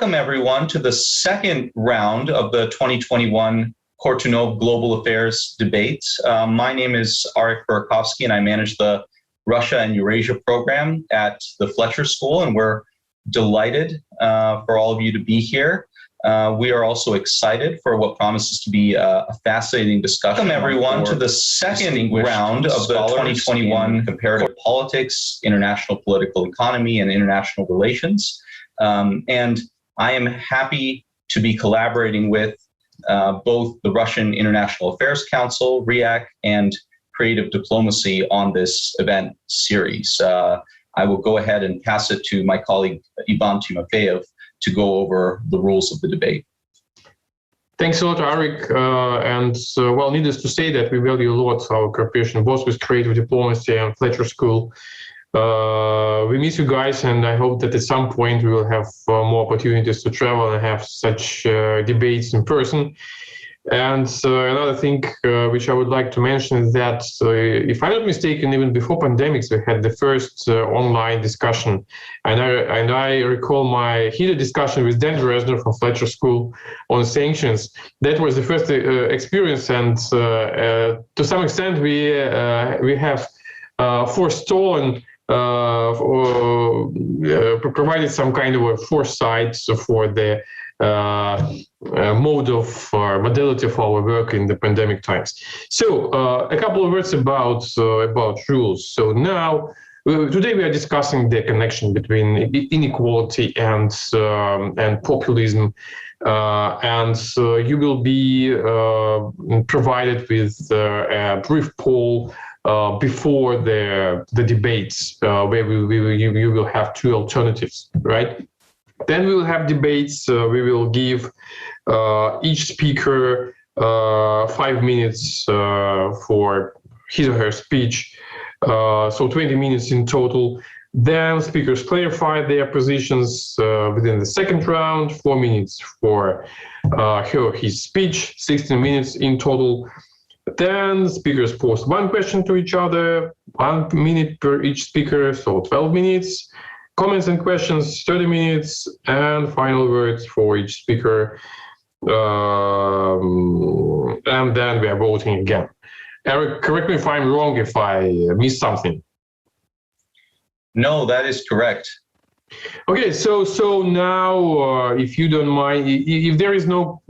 Welcome, everyone, to the second round of the 2021 Kortunov Global Affairs Debates. My name is Arik Burakovsky, and I manage the Russia and Eurasia program at the Fletcher School, and we're delighted for all of you to be here. We are also excited for what promises to be a fascinating discussion. Welcome, everyone, to the second round of the 2021 Comparative Politics, International Political Economy, and International Relations. And I am happy to be collaborating with both the Russian International Affairs Council, RIAC, and Creative Diplomacy on this event series. I will go ahead and pass it to my colleague, Ivan Timofeyev, to go over the rules of the debate. Thanks a lot, Arik. Well, needless to say that we value a lot our cooperation both with Creative Diplomacy and Fletcher School. We miss you guys, and I hope that at some point we will have more opportunities to travel and have such debates in person. And another thing which I would like to mention is that, if I'm not mistaken, even before pandemics, we had the first online discussion. And I recall my heated discussion with Dan Dresner from Fletcher School on sanctions. That was the first experience, and to some extent we have forestallen provided some kind of a foresight for the mode of modality of our work in the pandemic times. So a couple of words about rules. So now, today we are discussing the connection between inequality and populism, you will be provided with a brief poll before the debates, where you will have two alternatives, right? Then we will have debates. We will give each speaker 5 minutes for his or her speech, so 20 minutes in total. Then speakers clarify their positions within the second round, 4 minutes for her or his speech, 16 minutes in total. Then speakers pose one question to each other, 1 minute per each speaker, so 12 minutes. Comments and questions, 30 minutes, and final words for each speaker. And then we are voting again. Eric, correct me if I'm wrong, if I missed something. No, that is correct. Okay, so now, if you don't mind, if there is no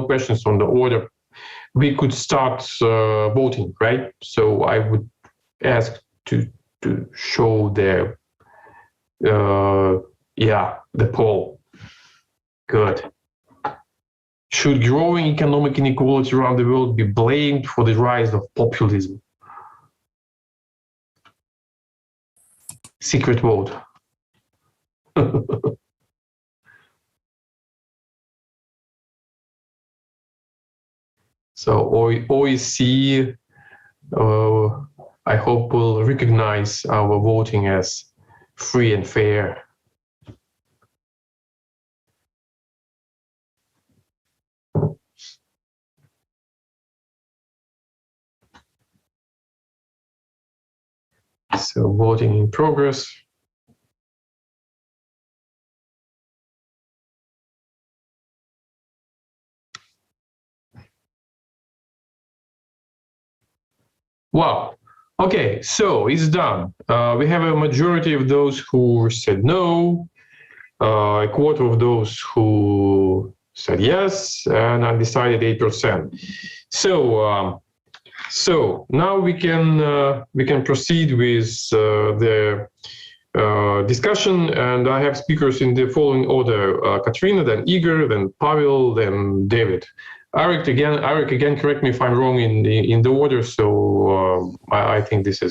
questions on the order, we could start voting, right? So I would ask to show the poll. Good. Should growing economic inequality around the world be blamed for the rise of populism? Secret vote. So OEC, I hope, will recognize our voting as free and fair. So voting in progress. Wow. Okay, so it's done. We have a majority of those who said no, a quarter of those who said yes, and undecided 8%. So now we can proceed with the discussion, and I have speakers in the following order: Katrina, then Igor, then Pavel, then David. Arik again, correct me if I'm wrong in the order. So I think this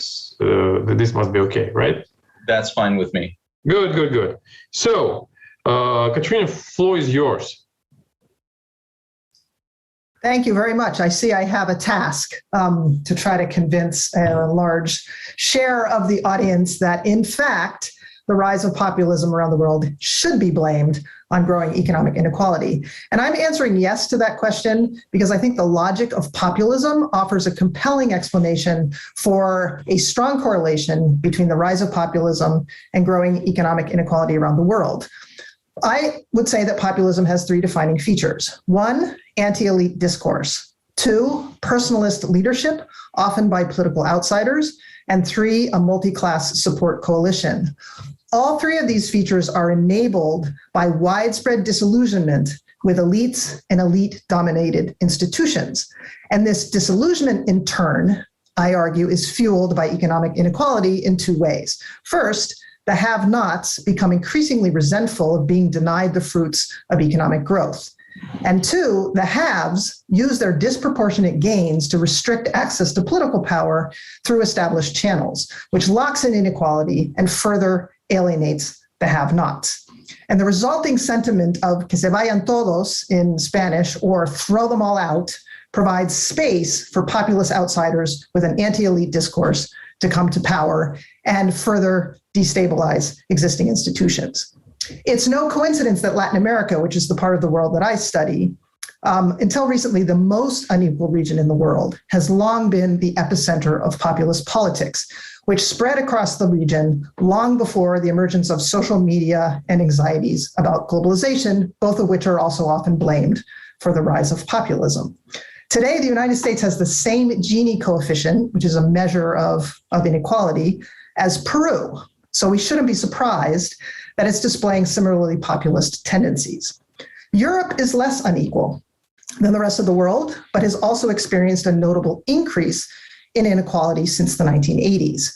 must be okay, right? That's fine with me. Good. So, Katrina, floor is yours. Thank you very much. I see I have a task to try to convince a large share of the audience that, in fact, the rise of populism around the world should be blamed on growing economic inequality. And I'm answering yes to that question because I think the logic of populism offers a compelling explanation for a strong correlation between the rise of populism and growing economic inequality around the world. I would say that populism has three defining features. One, anti-elite discourse. Two, personalist leadership, often by political outsiders. And three, a multi-class support coalition. All three of these features are enabled by widespread disillusionment with elites and elite-dominated institutions. And this disillusionment, in turn, I argue, is fueled by economic inequality in two ways. First, the have-nots become increasingly resentful of being denied the fruits of economic growth. And two, the haves use their disproportionate gains to restrict access to political power through established channels, which locks in inequality and further alienates the have-nots. And the resulting sentiment of que se vayan todos in Spanish, or throw them all out, provides space for populist outsiders with an anti-elite discourse to come to power and further destabilize existing institutions. It's no coincidence that Latin America, which is the part of the world that I study, until recently the most unequal region in the world, has long been the epicenter of populist politics, which spread across the region long before the emergence of social media and anxieties about globalization, both of which are also often blamed for the rise of populism. Today, the United States has the same Gini coefficient, which is a measure of inequality, as Peru. So we shouldn't be surprised that it's displaying similarly populist tendencies. Europe is less unequal than the rest of the world, but has also experienced a notable increase in inequality since the 1980s.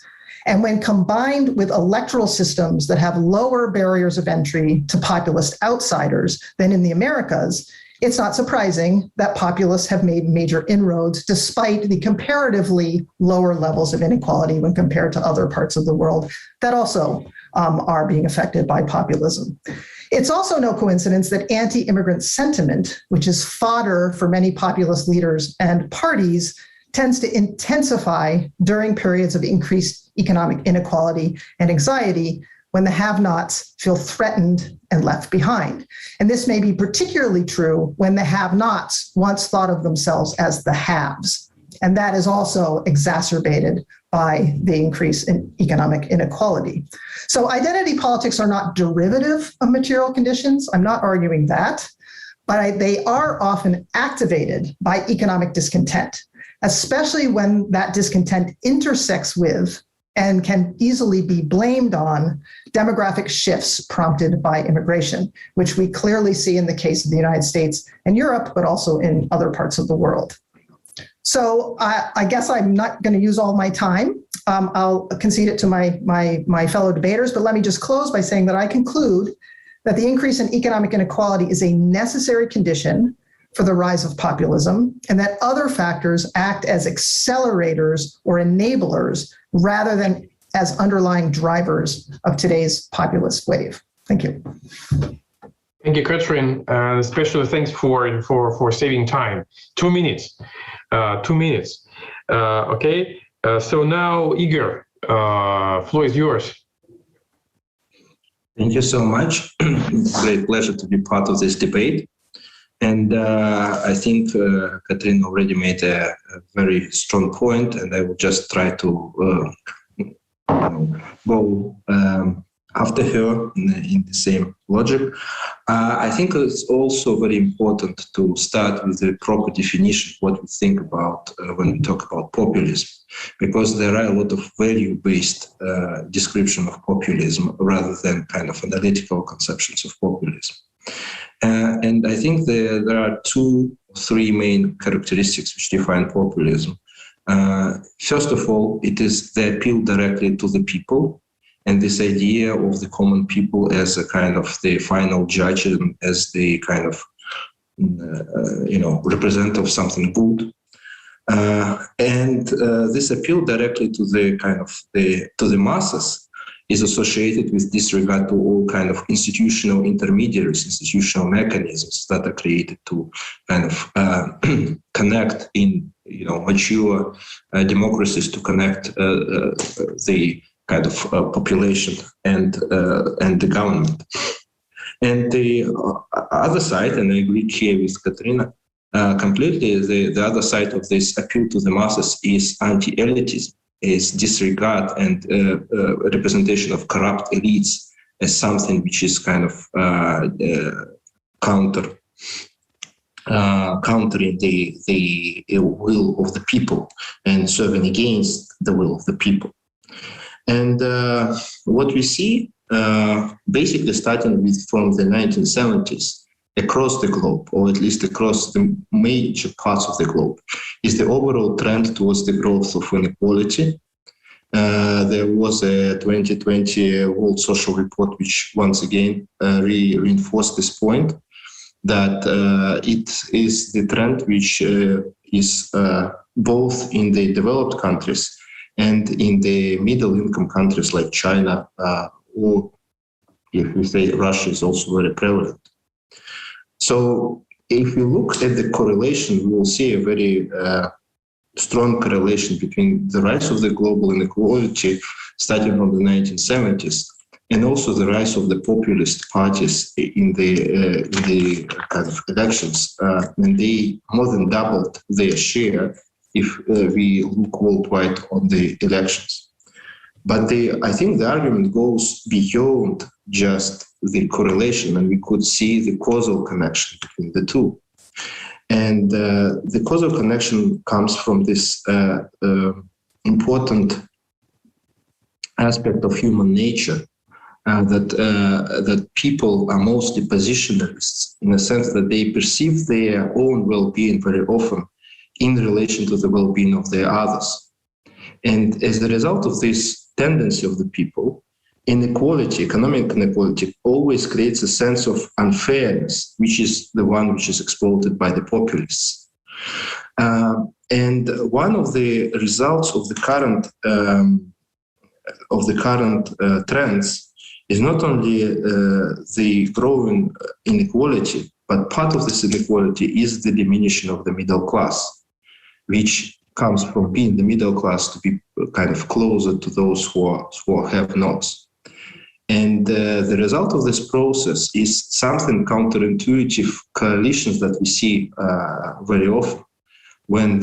And when combined with electoral systems that have lower barriers of entry to populist outsiders than in the Americas, it's not surprising that populists have made major inroads despite the comparatively lower levels of inequality when compared to other parts of the world that also are being affected by populism. It's also no coincidence that anti-immigrant sentiment, which is fodder for many populist leaders and parties, tends to intensify during periods of increased economic inequality and anxiety when the have-nots feel threatened and left behind. And this may be particularly true when the have-nots once thought of themselves as the haves. And that is also exacerbated by the increase in economic inequality. So identity politics are not derivative of material conditions. I'm not arguing that, but they are often activated by economic discontent, especially when that discontent intersects with and can easily be blamed on demographic shifts prompted by immigration, which we clearly see in the case of the United States and Europe, but also in other parts of the world. So I guess I'm not going to use all my time. I'll concede it to my fellow debaters, but let me just close by saying that I conclude that the increase in economic inequality is a necessary condition for the rise of populism, and that other factors act as accelerators or enablers rather than as underlying drivers of today's populist wave. Thank you. Thank you, Catherine. Especially thanks for saving time. 2 minutes. 2 minutes. Okay. So now, Igor, floor is yours. Thank you so much. It's a great pleasure to be part of this debate. And I think Catherine already made a very strong point, and I will just try to go after her in the same logic. I think it's also very important to start with the proper definition of what we think about when we talk about populism, because there are a lot of value-based description of populism rather than kind of analytical conceptions of populism. And I think there are 2 or 3 main characteristics which define populism. First of all, it is the appeal directly to the people, and this idea of the common people as a kind of the final judge and as the kind of representative of something good. And this appeal directly to the kind of to the masses is associated with disregard to all kind of institutional intermediaries, institutional mechanisms that are created to kind of connect in mature democracies to connect the kind of population and the government. And the other side, and I agree here with Katerina completely, the other side of this appeal to the masses is anti-elitism, is disregard and representation of corrupt elites as something which is kind of countering the will of the people and serving against the will of the people. And what we see, basically starting from the 1970s, across the globe, or at least across the major parts of the globe, is the overall trend towards the growth of inequality. There was a 2020 World Social Report which once again reinforced this point, that it is the trend which is both in the developed countries and in the middle income countries like China, or if we say Russia is also very prevalent. So if we look at the correlation, we will see a very strong correlation between the rise of the global inequality starting from the 1970s and also the rise of the populist parties in the kind of elections. And they more than doubled their share if we look worldwide on the elections. But I think the argument goes beyond just the correlation, and we could see the causal connection between the two. And the causal connection comes from this important aspect of human nature, that people are mostly positionalists in the sense that they perceive their own well-being very often in relation to the well-being of their others. And as a result of this tendency of the people, inequality, economic inequality, always creates a sense of unfairness, which is the one which is exploited by the populists. And one of the results of the current trends is not only the growing inequality, but part of this inequality is the diminishing of the middle class, which comes from being the middle class to be kind of closer to those who have nots. And the result of this process is something counterintuitive coalitions that we see very often, when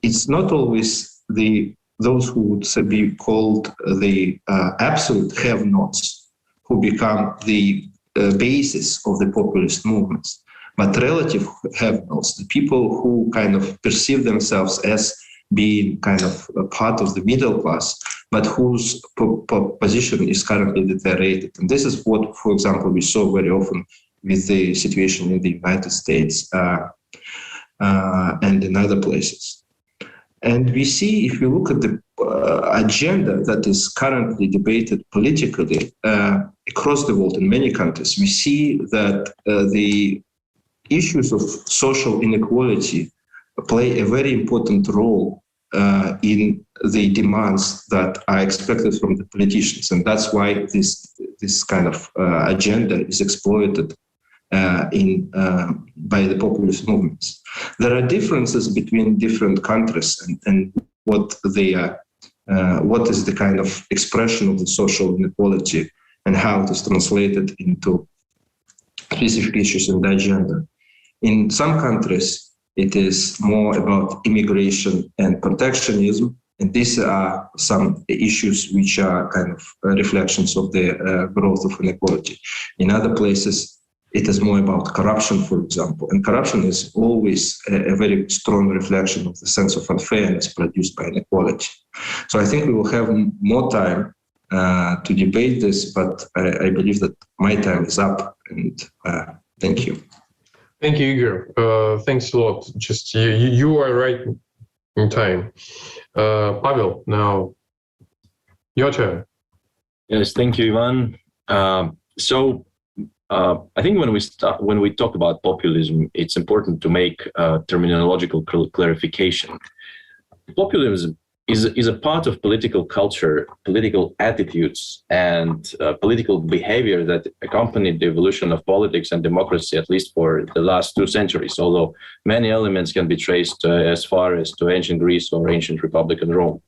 it's not always those who would be called the absolute have-nots who become the basis of the populist movements, but relative have-nots, the people who kind of perceive themselves as being kind of a part of the middle class, but whose position is currently deteriorated. And this is what, for example, we saw very often with the situation in the United States and in other places. And we see, if you look at the agenda that is currently debated politically across the world in many countries, we see that the issues of social inequality play a very important role in the demands that are expected from the politicians. And that's why this kind of agenda is exploited by the populist movements. There are differences between different countries and what they are, what is the kind of expression of the social inequality and how it is translated into specific issues in the agenda. In some countries, it is more about immigration and protectionism, and these are some issues which are kind of reflections of the growth of inequality. In other places, it is more about corruption, for example, and corruption is always a very strong reflection of the sense of unfairness produced by inequality. So I think we will have more time to debate this, but I believe that my time is up, and thank you. Thank you, Igor. Thanks a lot. Just you are right in time. Pavel, now your turn. Yes, thank you, Ivan. So I think when we talk about populism, it's important to make terminological clarification. Populism is a part of political culture, political attitudes, and political behavior that accompanied the evolution of politics and democracy, at least for the last 2 centuries, although many elements can be traced as far as to ancient Greece or ancient Republican Rome.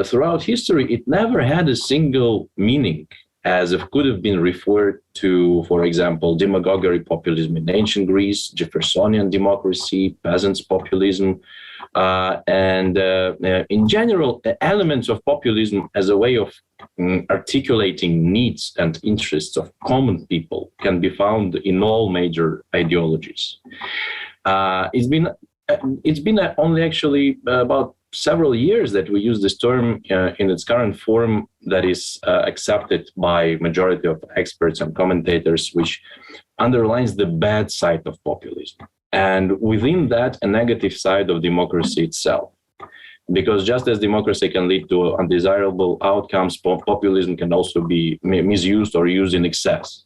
Throughout history, it never had a single meaning, as if could have been referred to, for example, demagoguery populism in ancient Greece, Jeffersonian democracy, peasants' populism, and in general, elements of populism as a way of articulating needs and interests of common people can be found in all major ideologies. It's been only actually about several years that we use this term in its current form that is accepted by majority of experts and commentators, which underlines the bad side of populism. And within that, a negative side of democracy itself. Because just as democracy can lead to undesirable outcomes, populism can also be misused or used in excess.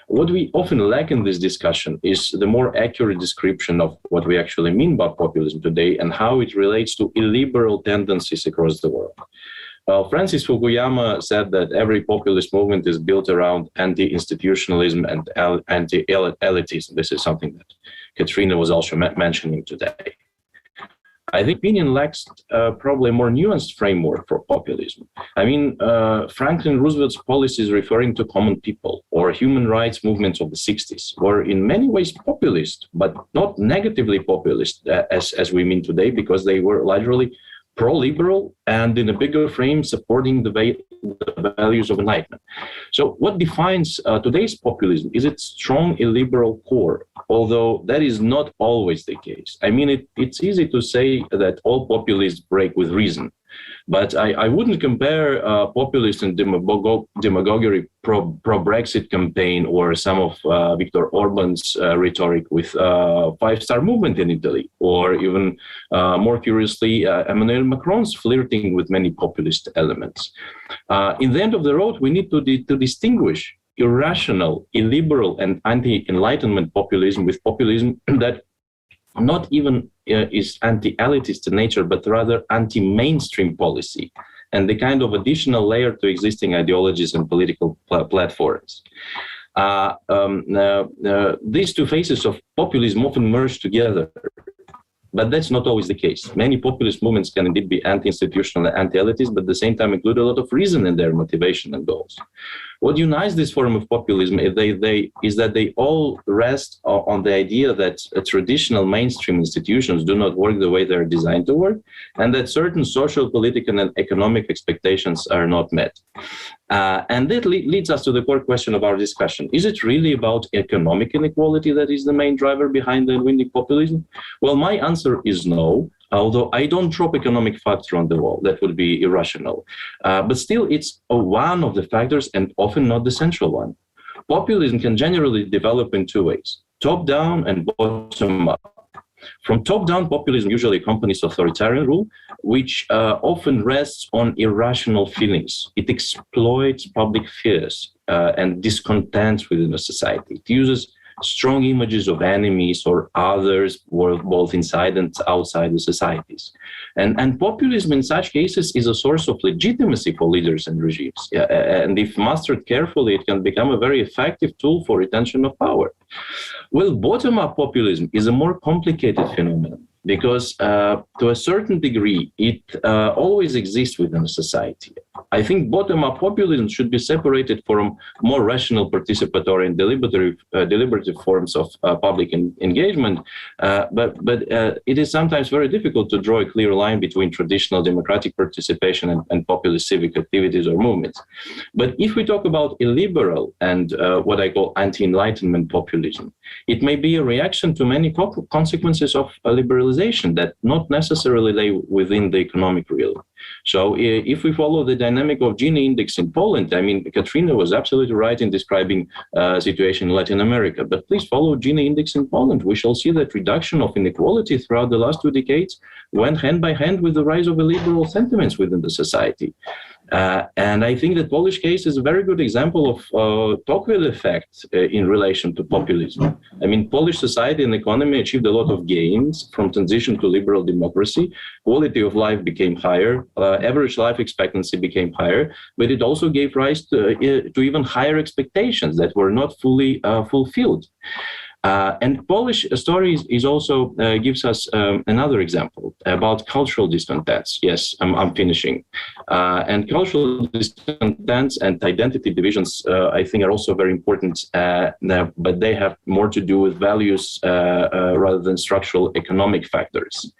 What we often lack in this discussion is the more accurate description of what we actually mean by populism today and how it relates to illiberal tendencies across the world. Francis Fukuyama said that every populist movement is built around anti-institutionalism and anti-elitism. This is something that Katrina was also mentioning today. I think opinion lacks probably a more nuanced framework for populism. I mean, Franklin Roosevelt's policies referring to common people or human rights movements of the 60s were in many ways populist, but not negatively populist as we mean today, because they were largely pro-liberal and in a bigger frame supporting the values of enlightenment. So what defines today's populism is its strong illiberal core, although that is not always the case. I mean, it's easy to say that all populists break with reason, but I wouldn't compare populist and demagoguery pro-Brexit campaign or some of Viktor Orban's rhetoric with five-star movement in Italy, or even more curiously, Emmanuel Macron's flirting with many populist elements. In the end of the road, we need to distinguish irrational, illiberal, and anti-enlightenment populism with populism that not even is anti-elitist in nature, but rather anti-mainstream policy, and the kind of additional layer to existing ideologies and political platforms. These two phases of populism often merge together, but that's not always the case. Many populist movements can indeed be anti-institutional and anti-elitist, but at the same time include a lot of reason in their motivation and goals. What unites this form of populism is that they all rest on the idea that traditional mainstream institutions do not work the way they're designed to work, and that certain social, political, and economic expectations are not met. And that leads us to the core question of our discussion. Is it really about economic inequality that is the main driver behind the winning populism? Well, my answer is no. Although I don't drop economic factor on the wall, that would be irrational. But still, it's one of the factors and often not the central one. Populism can generally develop in two ways, top-down and bottom-up. From top-down, populism usually accompanies authoritarian rule, which often rests on irrational feelings. It exploits public fears and discontents within a society. It uses strong images of enemies or others, both inside and outside the societies. And populism in such cases is a source of legitimacy for leaders and regimes. And if mastered carefully, it can become a very effective tool for retention of power. Well, bottom-up populism is a more complicated phenomenon, because to a certain degree, it always exists within a society. I think bottom-up populism should be separated from more rational, participatory, and deliberative forms of public engagement. But it is sometimes very difficult to draw a clear line between traditional democratic participation and populist civic activities or movements. But if we talk about illiberal and what I call anti-enlightenment populism, it may be a reaction to many consequences of liberalization that not necessarily lay within the economic realm. So if we follow the dynamic of Gini index in Poland, I mean, Katrina was absolutely right in describing situation in Latin America, but please follow Gini index in Poland. We shall see that reduction of inequality throughout the last 2 decades went hand by hand with the rise of illiberal sentiments within the society. And I think the Polish case is a very good example of Tocqueville effect in relation to populism. I mean, Polish society and economy achieved a lot of gains from transition to liberal democracy. Quality of life became higher, average life expectancy became higher, but it also gave rise to even higher expectations that were not fully fulfilled. And Polish story is also gives us another example about cultural discontents. Yes, I'm finishing. And cultural discontents and identity divisions, I think, are also very important, but they have more to do with values rather than structural economic factors.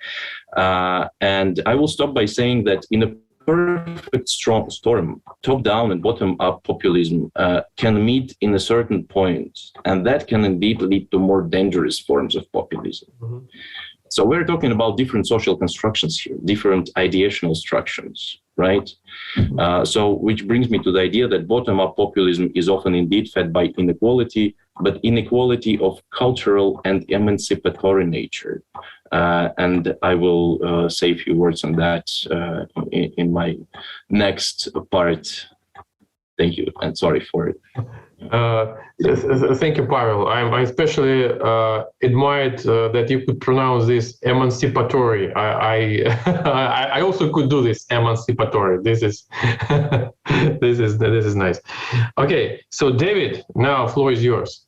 And I will stop by saying that in a perfect strong storm, top-down and bottom-up populism can meet in a certain point, and that can indeed lead to more dangerous forms of populism. Mm-hmm. So we're talking about different social constructions here, different ideational structures, right? Mm-hmm. So which brings me to the idea that bottom-up populism is often indeed fed by inequality, but inequality of cultural and emancipatory nature. And I will say a few words on that in my next part. Thank you, and sorry for it. Thank you, Pavel. I especially admired that you could pronounce this emancipatory. I also could do this emancipatory. This is this is nice. Okay, so David, now floor is yours.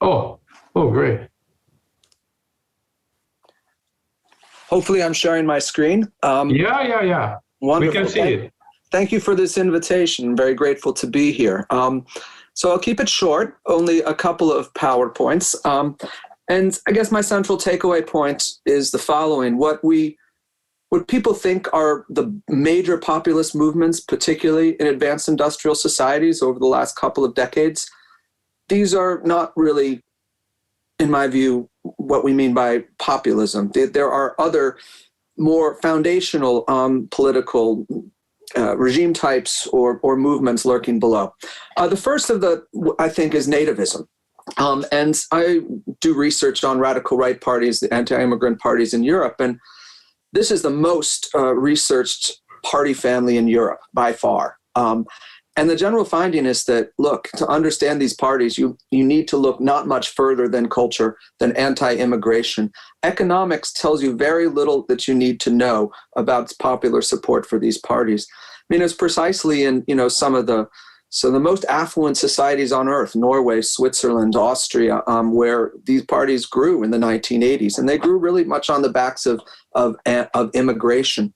Oh, great. Hopefully I'm sharing my screen. Yeah. Wonderful. We can see it. Thank you for this invitation. I'm very grateful to be here. So I'll keep it short, only a couple of PowerPoints. And I guess my central takeaway point is the following. What people think are the major populist movements, particularly in advanced industrial societies over the last couple of decades, these are not really, in my view, what we mean by populism. There are other more foundational political regime types or movements lurking below. The first of I think, is nativism. And I do research on radical right parties, the anti-immigrant parties in Europe, and this is the most researched party family in Europe by far. And the general finding is that, look, to understand these parties, you need to look not much further than culture, than anti-immigration. Economics tells you very little that you need to know about popular support for these parties. I mean, it's precisely in, some of the most affluent societies on earth, Norway, Switzerland, Austria, where these parties grew in the 1980s, and they grew really much on the backs of immigration.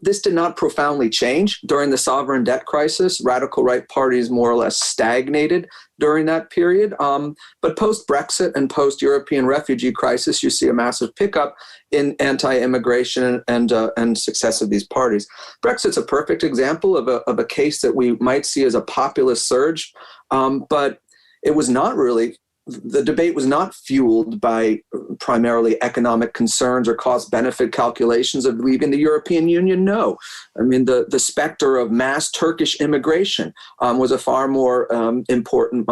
This did not profoundly change during the sovereign debt crisis. Radical right parties more or less stagnated during that period. But post-Brexit and post-European refugee crisis, you see a massive pickup in anti-immigration and success of these parties. Brexit's a perfect example of a case that we might see as a populist surge, but it was not really. The debate was not fueled by primarily economic concerns or cost-benefit calculations of leaving the European Union. No. I mean, the specter of mass Turkish immigration was a far more important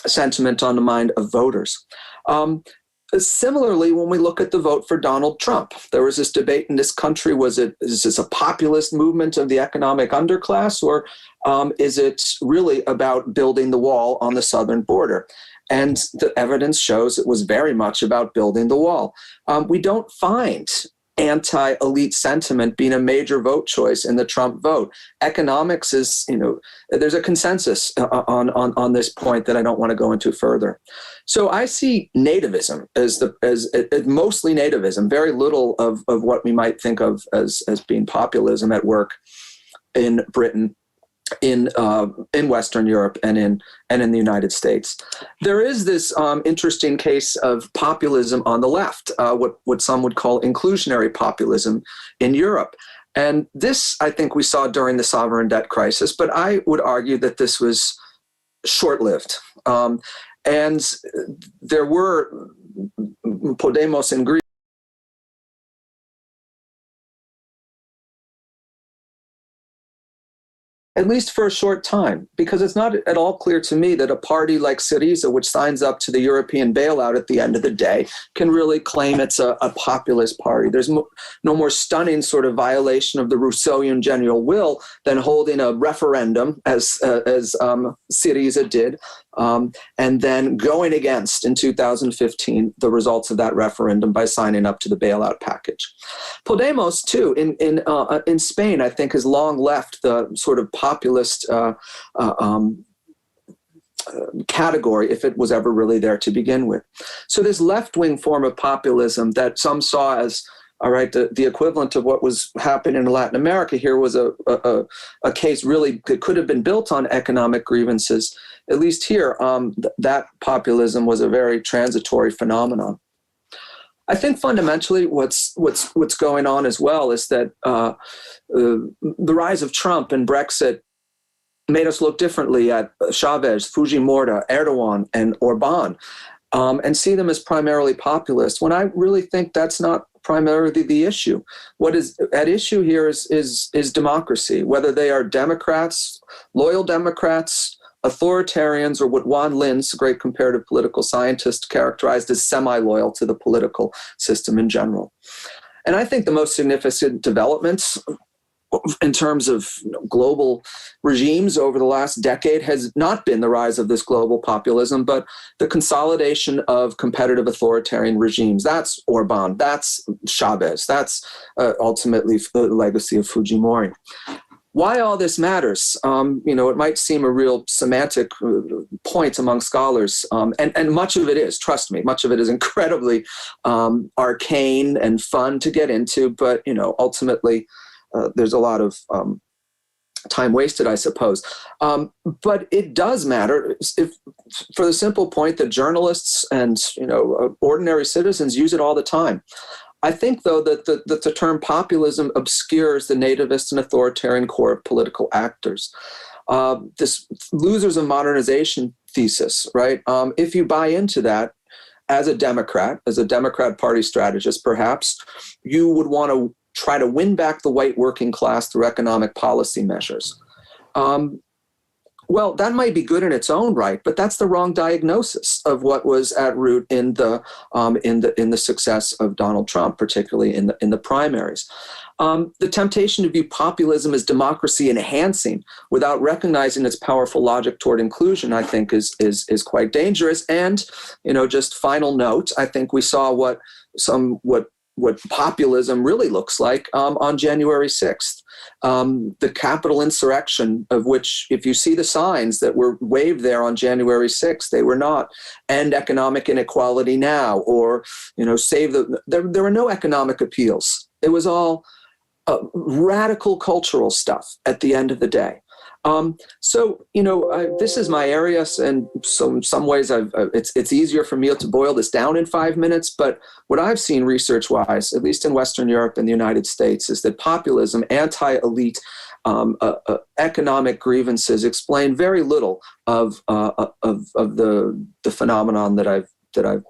sentiment on the mind of voters. Similarly, when we look at the vote for Donald Trump, there was this debate in this country, is this a populist movement of the economic underclass, or is it really about building the wall on the southern border? And the evidence shows it was very much about building the wall. We don't find anti-elite sentiment being a major vote choice in the Trump vote. Economics is, there's a consensus on this point that I don't want to go into further. So I see nativism as mostly nativism, very little of what we might think of as being populism at work in Britain, in Western Europe, and in the United States. There is this interesting case of populism on the left, what some would call inclusionary populism in Europe. And this, I think, we saw during the sovereign debt crisis, but I would argue that this was short-lived. And there were Podemos in Greece, at least for a short time, because it's not at all clear to me that a party like Syriza, which signs up to the European bailout at the end of the day, can really claim it's a populist party. There's no more stunning sort of violation of the Rousseauian general will than holding a referendum, as Syriza did, and then going against, in 2015, the results of that referendum by signing up to the bailout package. Podemos, too, in Spain, I think, has long left the sort of populist category, if it was ever really there to begin with. So this left-wing form of populism that some saw as, all right, the equivalent of what was happening in Latin America here was a case really that could have been built on economic grievances, at least here, that populism was a very transitory phenomenon. I think fundamentally what's going on as well is that the rise of Trump and Brexit made us look differently at Chavez, Fujimori, Erdogan, and Orban, and see them as primarily populist, when I really think that's not primarily the issue. What is at issue here is democracy, whether they are Democrats, loyal Democrats, authoritarians, or what Juan Linz, a great comparative political scientist, characterized as semi-loyal to the political system in general. And I think the most significant developments in terms of global regimes over the last decade has not been the rise of this global populism, but the consolidation of competitive authoritarian regimes. That's Orban, that's Chavez, that's ultimately the legacy of Fujimori. Why all this matters? It might seem a real semantic point among scholars, and much of it is, trust me, much of it is incredibly arcane and fun to get into, but, ultimately, there's a lot of time wasted, I suppose. But it does matter for the simple point that journalists and ordinary citizens use it all the time. I think, though, that the term populism obscures the nativist and authoritarian core of political actors. This losers of modernization thesis, right? If you buy into that as a Democrat Party strategist, perhaps, you would want to try to win back the white working class through economic policy measures. Well, that might be good in its own right, but that's the wrong diagnosis of what was at root in the success of Donald Trump, particularly in the primaries. The temptation to view populism as democracy enhancing without recognizing its powerful logic toward inclusion, I think, is quite dangerous. And just final note, I think we saw what populism really looks like on January 6th. The Capitol insurrection, of which, if you see the signs that were waved there on January 6th, they were not end economic inequality now, or save the. There were no economic appeals. It was all radical cultural stuff at the end of the day. This is my area, and so in some ways it's easier for me to boil this down in 5 minutes, but what I've seen research-wise, at least in Western Europe and the United States, is that populism, anti-elite economic grievances explain very little of the phenomenon that I've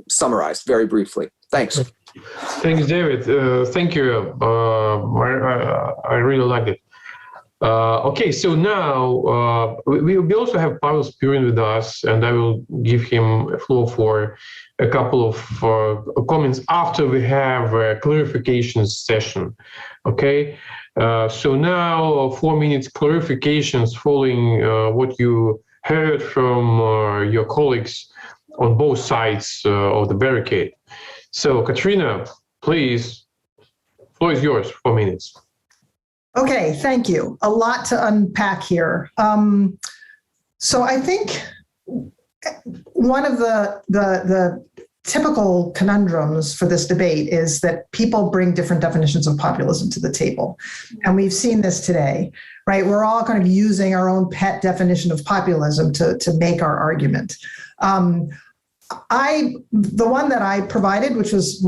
summarized very briefly. Thanks. Thanks, David. Thank you. I really liked it. Okay, so now we also have Pavel Spirin with us, and I will give him a floor for a couple of comments after we have a clarification session. Okay, so now 4 minutes clarifications following what you heard from your colleagues on both sides of the barricade. So Katrina, please, floor is yours, 4 minutes. Okay, thank you. A lot to unpack here. So I think one of the typical conundrums for this debate is that people bring different definitions of populism to the table. And we've seen this today, right? We're all kind of using our own pet definition of populism to make our argument. The one that I provided, which was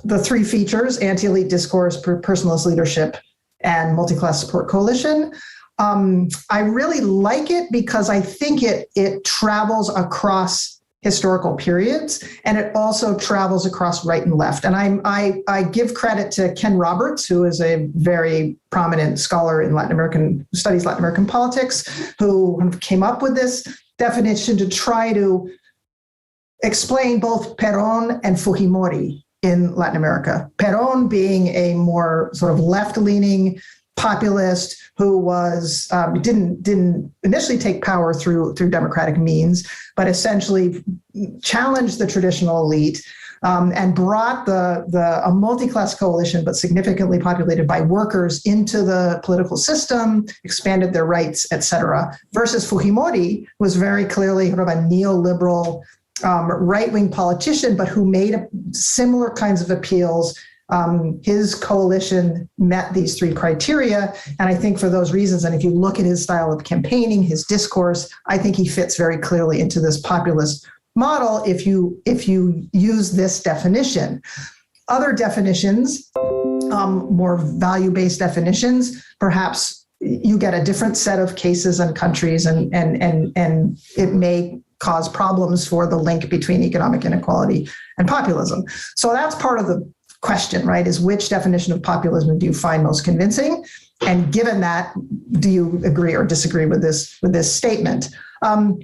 the three features, anti-elite discourse, personalist leadership, and multi-class support coalition. I really like it because I think it travels across historical periods, and it also travels across right and left. And I give credit to Ken Roberts, who is a very prominent scholar in who studies Latin American politics, who came up with this definition to try to explain both Perón and Fujimori in Latin America. Perón being a more sort of left-leaning populist who was didn't initially take power through democratic means, but essentially challenged the traditional elite and brought a multi-class coalition, but significantly populated by workers, into the political system, expanded their rights, etc. Versus Fujimori was very clearly sort of a neoliberal right-wing politician, but who made similar kinds of appeals His coalition met these three criteria. And I think for those reasons, and if you look at his style of campaigning, his discourse, I think he fits very clearly into this populist model if you use this definition. Other definitions, more value-based definitions, perhaps you get a different set of cases and countries, and it may cause problems for the link between economic inequality and populism. So that's part of the question, right? Is which definition of populism do you find most convincing? And given that, do you agree or disagree with this statement? A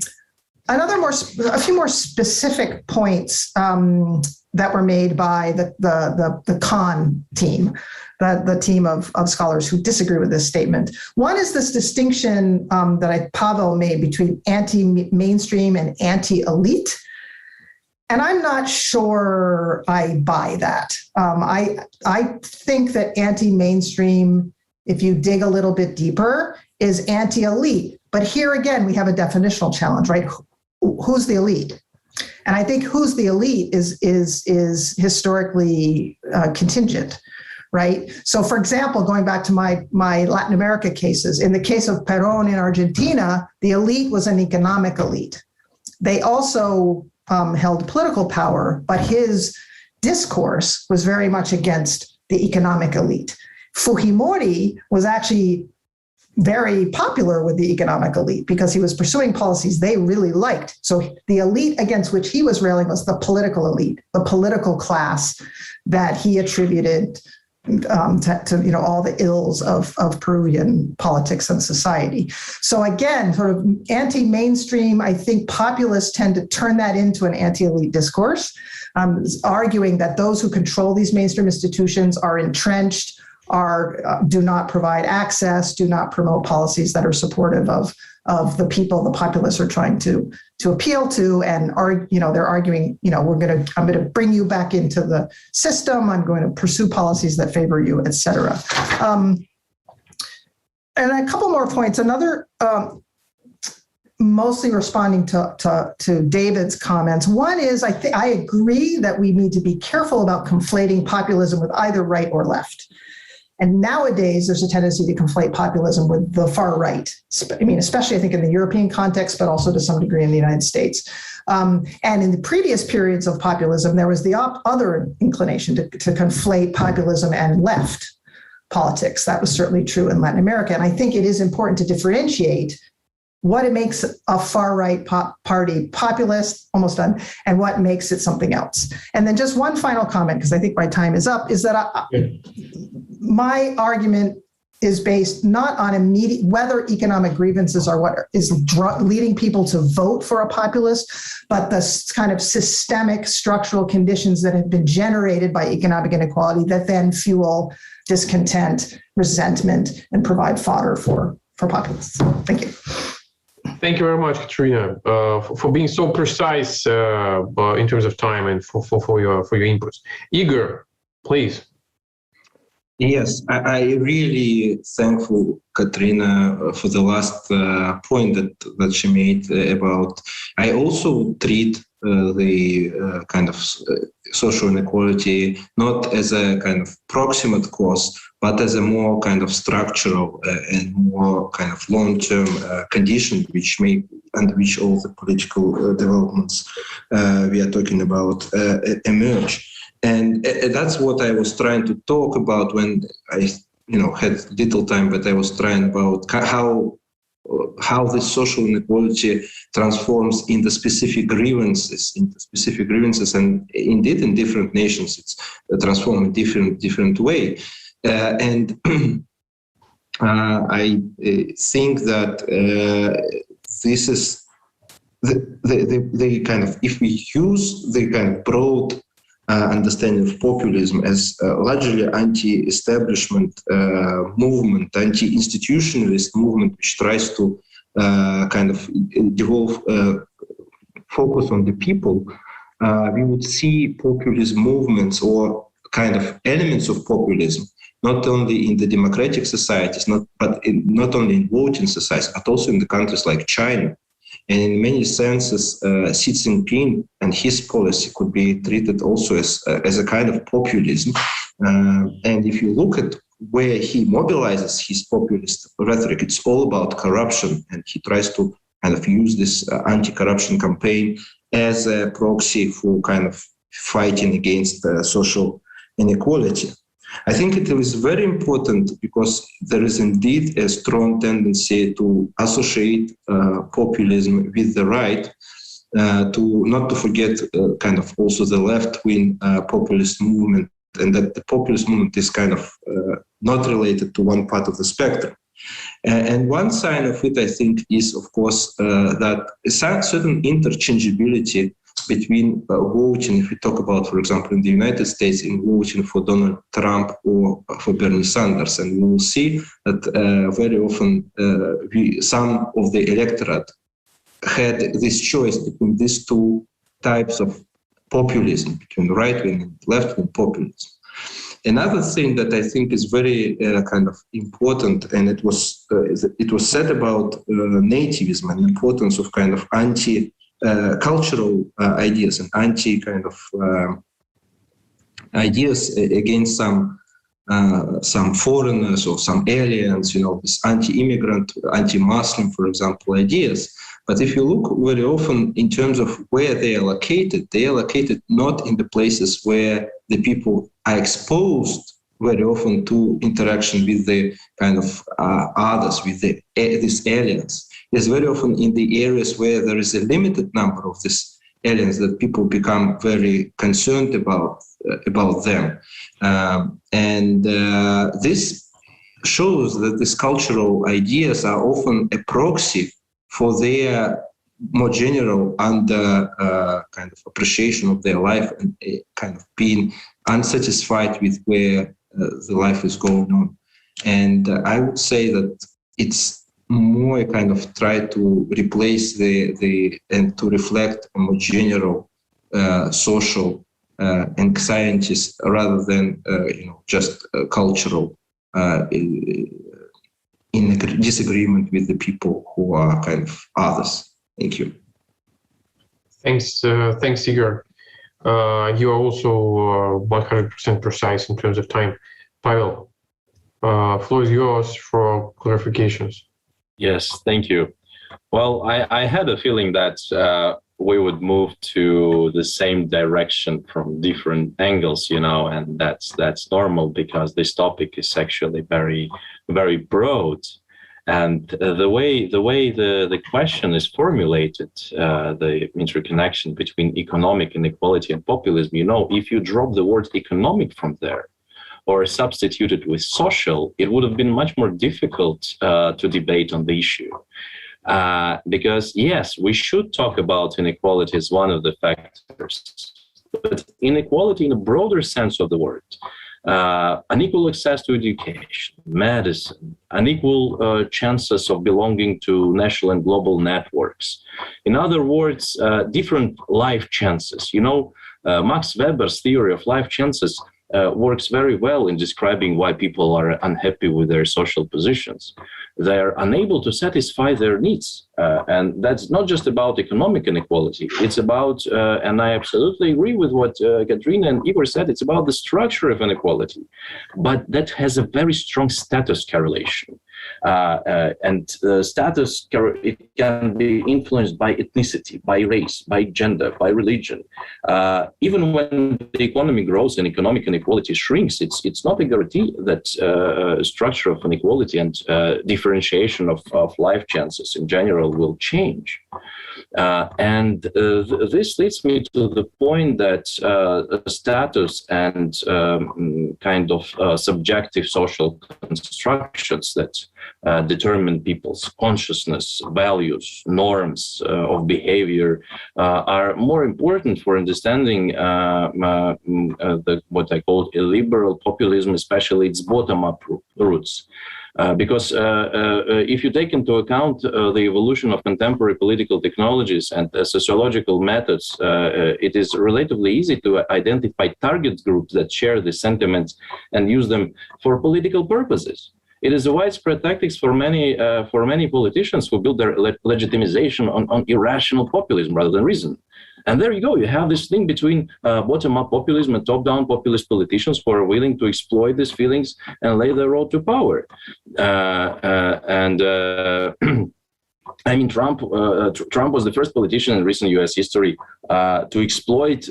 few more specific points that were made by the Khan team, the team of scholars who disagree with this statement. One is this distinction that Pavel made between anti-mainstream and anti-elite. And I'm not sure I buy that. I think that anti-mainstream, if you dig a little bit deeper, is anti-elite. But here again, we have a definitional challenge, right? Who's the elite? And I think who's the elite is historically contingent, right? So for example, going back to my Latin America cases, in the case of Perón in Argentina, the elite was an economic elite. They also held political power, but his discourse was very much against the economic elite. Fujimori was actually very popular with the economic elite because he was pursuing policies they really liked. So the elite against which he was railing was the political elite, the political class that he attributed to all the ills of Peruvian politics and society. So again, sort of anti-mainstream, I think populists tend to turn that into an anti-elite discourse, arguing that those who control these mainstream institutions are entrenched, do not provide access, do not promote policies that are supportive of the people the populists are trying to appeal to, and they're arguing, I'm going to bring you back into the system, I'm going to pursue policies that favor you, et cetera. And a couple more points. Another, mostly responding to David's comments. One is I agree that we need to be careful about conflating populism with either right or left. And nowadays, there's a tendency to conflate populism with the far right. Especially I think in the European context, but also to some degree in the United States. And in the previous periods of populism, there was the other inclination to conflate populism and left politics. That was certainly true in Latin America. And I think it is important to differentiate what it makes a far-right party populist, almost done, and what makes it something else. And then just one final comment, because I think my time is up, is that my argument is based not on whether economic grievances are what is leading people to vote for a populist, but the kind of systemic structural conditions that have been generated by economic inequality that then fuel discontent, resentment, and provide fodder for populists. Thank you. Thank you very much, Katrina, for being so precise in terms of time and for your inputs. Igor, please. Yes, I really thankful Katrina for the last point that she made about. I also treat the kind of social inequality not as a kind of proximate cause, but as a more kind of structural and more kind of long-term condition under which all the political developments we are talking about emerge. And that's what I was trying to talk about when I, had little time, but I was trying about how the social inequality transforms into specific grievances, and indeed in different nations it's transformed in different way. And I think that this is the kind of, if we use the kind of broad understanding of populism as largely anti-establishment movement, anti-institutionalist movement, which tries to kind of devolve focus on the people, we would see populist movements or kind of elements of populism not only in the democratic societies, not only in voting societies, but also in the countries like China. And in many senses, Xi Jinping and his policy could be treated also as a kind of populism, And if you look at where he mobilizes his populist rhetoric, it's all about corruption, and he tries to kind of use this anti-corruption campaign as a proxy for kind of fighting against social inequality. I think it is very important because there is indeed a strong tendency to associate populism with the right, to not to forget kind of also the left-wing populist movement, and that the populist movement is kind of not related to one part of the spectrum. And one sign of it, I think, is, of course, that a certain interchangeability between voting, if we talk about, for example, in the United States, in voting for Donald Trump or for Bernie Sanders. And we will see that very often some of the electorate had this choice between these two types of populism, between right-wing and left-wing populism. Another thing that I think is very kind of important, and it was said about nativism and importance of kind of anti-cultural ideas and anti kind of ideas against some foreigners or some aliens, this anti-immigrant, anti-Muslim, for example, ideas. But if you look very often in terms of where they are located not in the places where the people are exposed very often to interaction with the kind of others, with these aliens. It's very often in the areas where there is a limited number of these aliens that people become very concerned about them. This shows that these cultural ideas are often a proxy for their more general kind of appreciation of their life and kind of being unsatisfied with where the life is going on. And I would say that it's more kind of try to replace and to reflect a more general social anxieties rather than just cultural in disagreement with the people who are kind of others. Thank you. Thanks, Igor. You are also 100% precise in terms of time. Pavel, floor is yours for clarifications. Yes, thank you. Well, I had a feeling that we would move to the same direction from different angles, and that's normal because this topic is actually very, very broad. And the way the question is formulated, the interconnection between economic inequality and populism, if you drop the word economic from there or substitute it with social, it would have been much more difficult to debate on the issue. Because yes, we should talk about inequality as one of the factors, but inequality in a broader sense of the word. Unequal access to education, medicine, unequal chances of belonging to national and global networks. In other words, different life chances. Max Weber's theory of life chances works very well in describing why people are unhappy with their social positions. They're unable to satisfy their needs. And that's not just about economic inequality. It's about, and I absolutely agree with what Katrina and Igor said, it's about the structure of inequality. But that has a very strong status correlation. Status, it can be influenced by ethnicity, by race, by gender, by religion. Even when the economy grows and economic inequality shrinks, it's not a guarantee that structure of inequality and differentiation of life chances in general will change. This leads me to the point that status and kind of subjective social constructions that determine people's consciousness, values, norms of behavior are more important for understanding what I call illiberal populism, especially its bottom-up roots. Because if you take into account the evolution of contemporary political technologies and sociological methods, it is relatively easy to identify target groups that share the sentiments and use them for political purposes. It is a widespread tactics for many politicians who build their legitimization on irrational populism rather than reason. And there you go. You have this thing between bottom-up populism and top-down populist politicians who are willing to exploit these feelings and lay the road to power. I mean, Trump was the first politician in recent U.S. history to exploit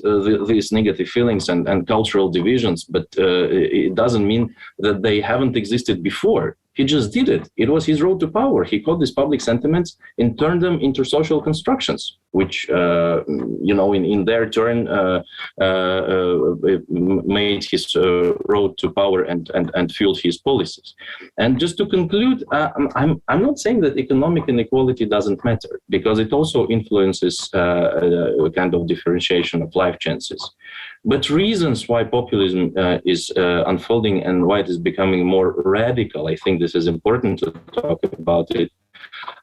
these negative feelings and cultural divisions, but it doesn't mean that they haven't existed before. He just did it. It was his road to power. He caught these public sentiments and turned them into social constructions, which, in their turn, made his road to power and fueled his policies. And just to conclude, I'm not saying that economic inequality doesn't matter, because it also influences a kind of differentiation of life chances. But reasons why populism is unfolding and why it is becoming more radical, I think this is important to talk about it,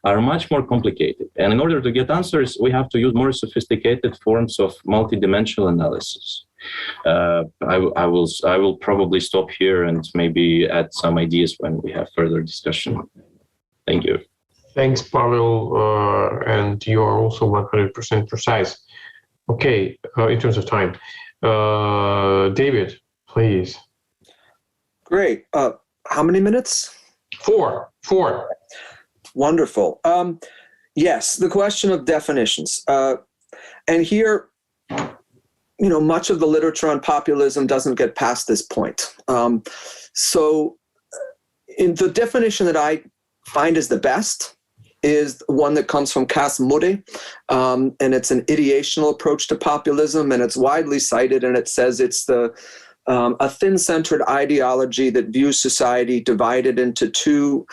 are much more complicated. And in order to get answers, we have to use more sophisticated forms of multidimensional analysis. I will probably stop here and maybe add some ideas when we have further discussion. Thank you. Thanks, Pavel, and you are also 100% precise. Okay, in terms of time. David, please. Great. How many minutes? Four. Wonderful. Yes, the question of definitions. And here, much of the literature on populism doesn't get past this point. So in the definition that I find is the best is one that comes from Cas Mudde, and it's an ideational approach to populism, and it's widely cited, and it says it's a thin-centered ideology that views society divided into two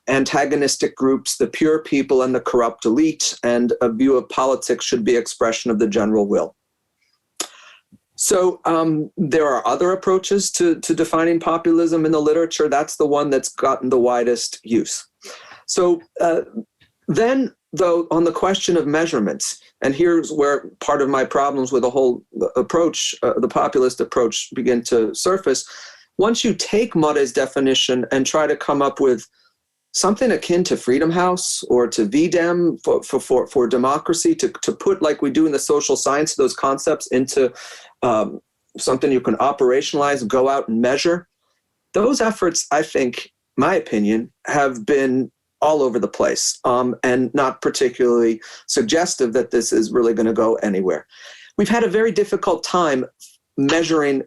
antagonistic groups, the pure people and the corrupt elite, and a view of politics should be expression of the general will. So there are other approaches to defining populism in the literature. That's the one that's gotten the widest use. So then, though, on the question of measurements, and here's where part of my problems with the whole approach, the populist approach, begin to surface. Once you take Mudde's definition and try to come up with something akin to Freedom House or to VDEM for democracy, to put, like we do in the social science, those concepts into something you can operationalize, go out and measure, those efforts, I think, my opinion, have been all over the place, and not particularly suggestive that this is really going to go anywhere. We've had a very difficult time measuring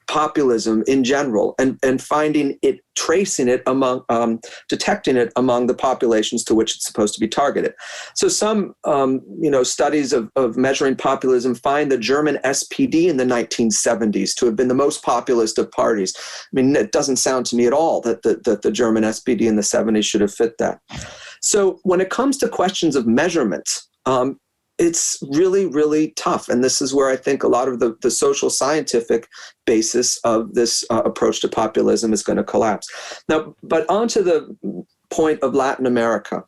populism in general and finding it, tracing it among, detecting it among the populations to which it's supposed to be targeted. So some, studies of measuring populism find the German SPD in the 1970s to have been the most populist of parties. I mean, it doesn't sound to me at all that the German SPD in the 70s should have fit that. So when it comes to questions of measurement, it's really, really tough. And this is where I think a lot of the social scientific basis of this approach to populism is going to collapse. Now, but on to the point of Latin America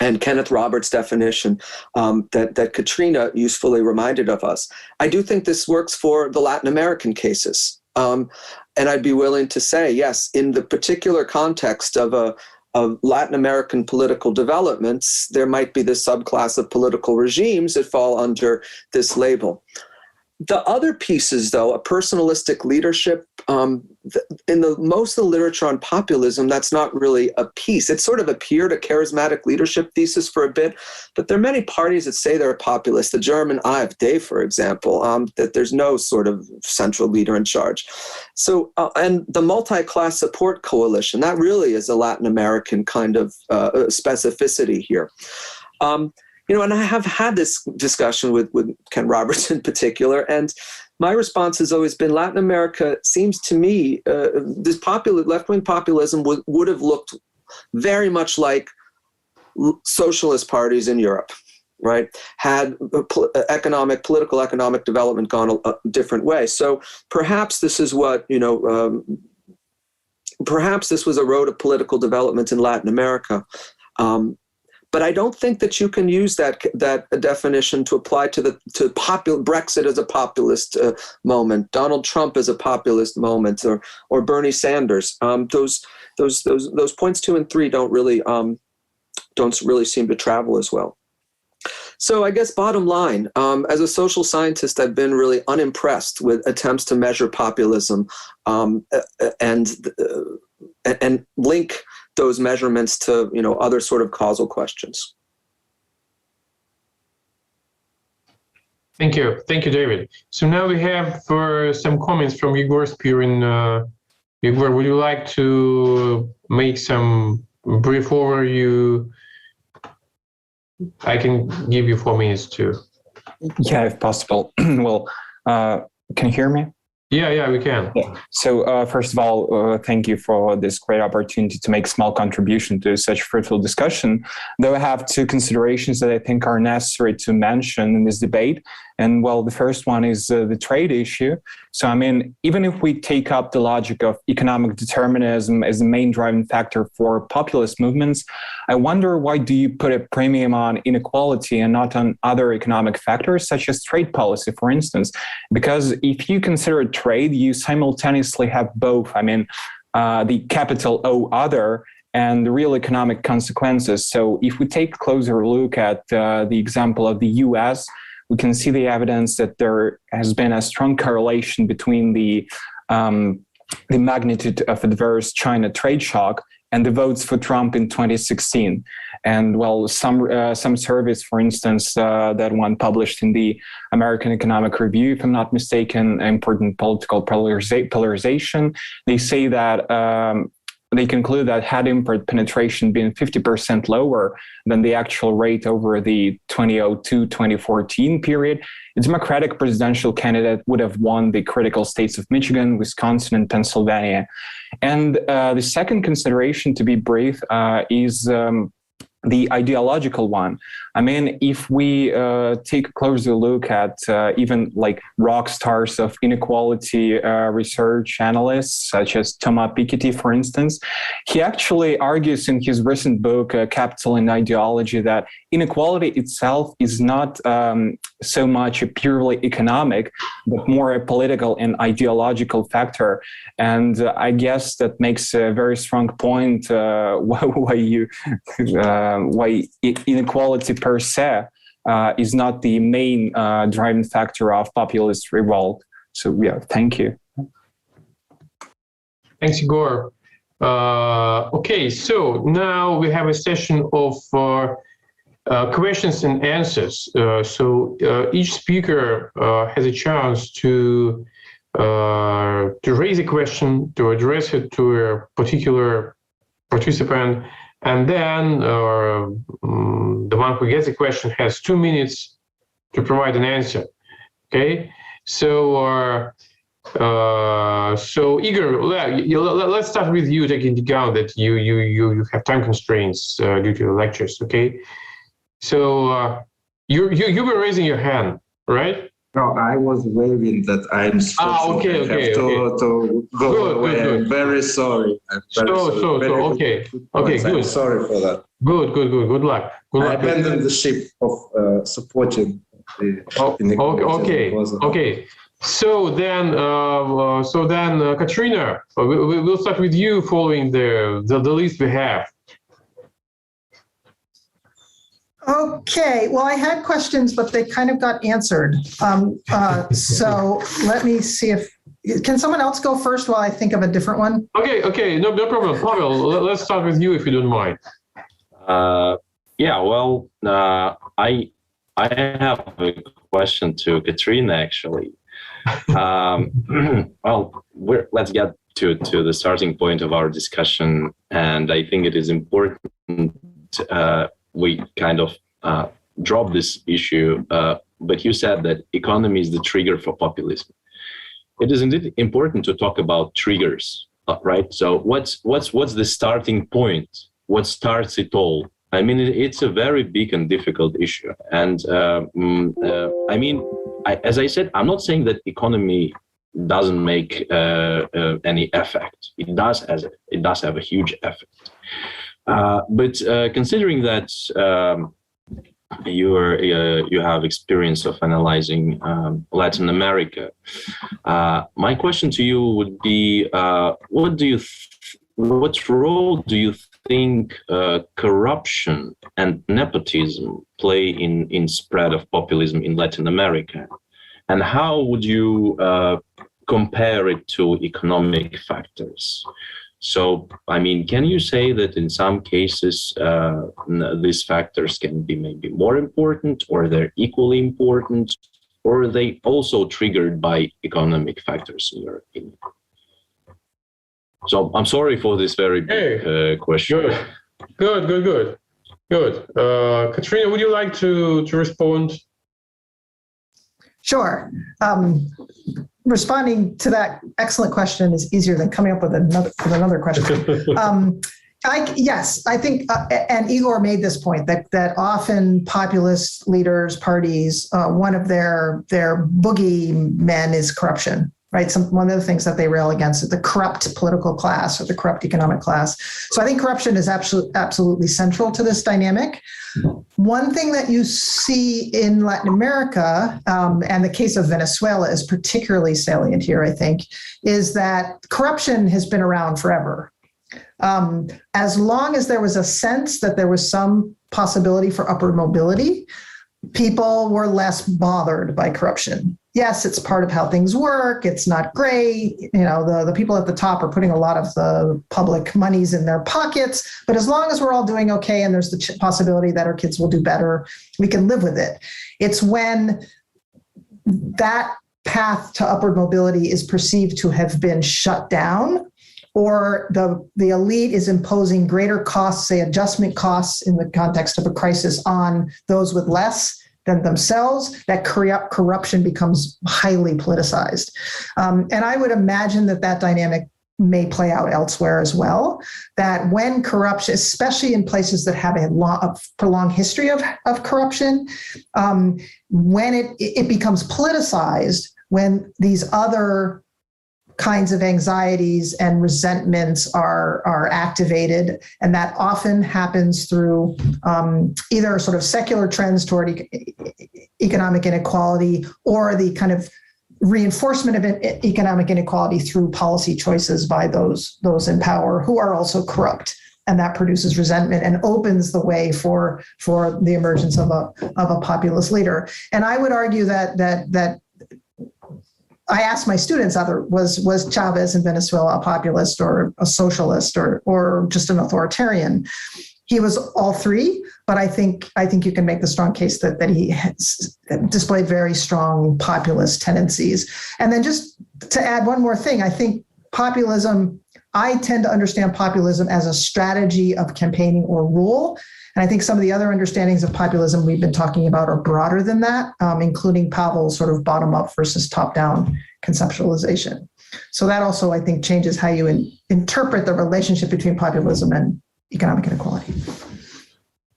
and Kenneth Roberts' definition that Katrina usefully reminded of us. I do think this works for the Latin American cases. And I'd be willing to say, yes, in the particular context of Latin American political developments, there might be this subclass of political regimes that fall under this label. The other pieces, though, a personalistic leadership, in most of the literature on populism, that's not really a piece. It sort of appeared a charismatic leadership thesis for a bit, but there are many parties that say they're populist. The German AfD, for example, that there's no sort of central leader in charge. So, and the multi-class support coalition, that really is a Latin American kind of specificity here. And I have had this discussion with Ken Roberts in particular, and my response has always been Latin America seems to me, this left-wing populism would have looked very much like socialist parties in Europe, right? Had political economic development gone a different way. So perhaps this is what, perhaps this was a road of political development in Latin America. But I don't think that you can use that definition to apply to Brexit as a populist moment, Donald Trump as a populist moment, or Bernie Sanders. Those points 2 and 3 don't really seem to travel as well. So I guess bottom line, as a social scientist, I've been really unimpressed with attempts to measure populism and link those measurements to other sort of causal questions. Thank you, David. So now we have some comments from Igor Spirin. Igor, would you like to make some brief overview? I can give you 4 minutes too. Yeah, if possible. Well, can you hear me? Yeah, we can. Yeah. So first of all, thank you for this great opportunity to make a small contribution to such fruitful discussion. Though I have 2 considerations that I think are necessary to mention in this debate. And well, the first one is the trade issue. So, I mean, even if we take up the logic of economic determinism as the main driving factor for populist movements, I wonder, why do you put a premium on inequality and not on other economic factors such as trade policy, for instance? Because if you consider trade, you simultaneously have both, I mean, the capital O other and the real economic consequences. So if we take a closer look at the example of the US, we can see the evidence that there has been a strong correlation between the magnitude of adverse China trade shock and the votes for Trump in 2016. And well, some surveys, for instance, that one published in the American Economic Review, if I'm not mistaken, important political polarization, they say that they conclude that had import penetration been 50% lower than the actual rate over the 2002-2014 period, the Democratic presidential candidate would have won the critical states of Michigan, Wisconsin, and Pennsylvania. And the second consideration, to be brief, is the ideological one. I mean, if we take a closer look at even like rock stars of inequality research analysts, such as Thomas Piketty, for instance, he actually argues in his recent book, Capital and Ideology, that inequality itself is not so much a purely economic, but more a political and ideological factor. And I guess that makes a very strong point why inequality per se is not the main driving factor of populist revolt. So yeah, thank you. Thanks, Igor. Okay, so now we have a session of questions and answers. So each speaker has a chance to raise a question, to address it to a particular participant, and then the one who gets a question has 2 minutes to provide an answer. Okay, so Igor, let's start with you, taking into account that you have time constraints due to the lectures. Okay, so you were raising your hand, right? No, I was waving that I'm supposed to go away. Good. I'm very sorry. Okay, good. I'm sorry for that. Good luck. I abandoned the ship of supporting the inequality. Okay. So then, Katrina, we'll start with you following the list we have. Okay, well, I had questions, but they kind of got answered. So let me see can someone else go first while I think of a different one? Okay, no problem. Pavel, let's start with you if you don't mind. I have a question to Katrina, actually. Let's get to the starting point of our discussion, and I think it is important we kind of drop this issue, but you said that economy is the trigger for populism. It is indeed important to talk about triggers, right? So what's the starting point? What starts it all? I mean, it's a very big and difficult issue. And as I said, I'm not saying that economy doesn't make any effect. It does have a huge effect. But considering that you have experience of analyzing Latin America, my question to you would be: what role do you think corruption and nepotism play in spread of populism in Latin America? And how would you compare it to economic factors? So, I mean, can you say that in some cases these factors can be maybe more important, or they're equally important, or are they also triggered by economic factors in your opinion? So I'm sorry for this very big question. Good. Katrina, would you like to respond? Sure. Responding to that excellent question is easier than coming up with another question. Yes, I think, and Igor made this point, that often populist leaders, parties, one of their boogeymen is corruption, right? One of the things that they rail against is the corrupt political class or the corrupt economic class. So I think corruption is absolutely central to this dynamic. One thing that you see in Latin America, and the case of Venezuela is particularly salient here, I think, is that corruption has been around forever. As long as there was a sense that there was some possibility for upward mobility, people were less bothered by corruption. Yes, it's part of how things work. It's not great. The people at the top are putting a lot of the public monies in their pockets. But as long as we're all doing okay and there's the possibility that our kids will do better, we can live with it. It's when that path to upward mobility is perceived to have been shut down, or the elite is imposing greater costs, say adjustment costs in the context of a crisis, on those with less than themselves, that corruption becomes highly politicized. And I would imagine that dynamic may play out elsewhere as well, that when corruption, especially in places that have a prolonged history of corruption, when it becomes politicized, when these other kinds of anxieties and resentments are activated, and that often happens through either sort of secular trends toward economic inequality, or the kind of reinforcement of economic inequality through policy choices by those in power who are also corrupt, and that produces resentment and opens the way for the emergence of a populist leader. And I would argue that I asked my students, was Chavez in Venezuela a populist or a socialist or just an authoritarian? He was all three, but I think you can make the strong case that he has displayed very strong populist tendencies. And then just to add one more thing, I think populism, I tend to understand populism as a strategy of campaigning or rule. And I think some of the other understandings of populism we've been talking about are broader than that, including Pavel's sort of bottom-up versus top-down conceptualization. So that also, I think, changes how you interpret the relationship between populism and economic inequality.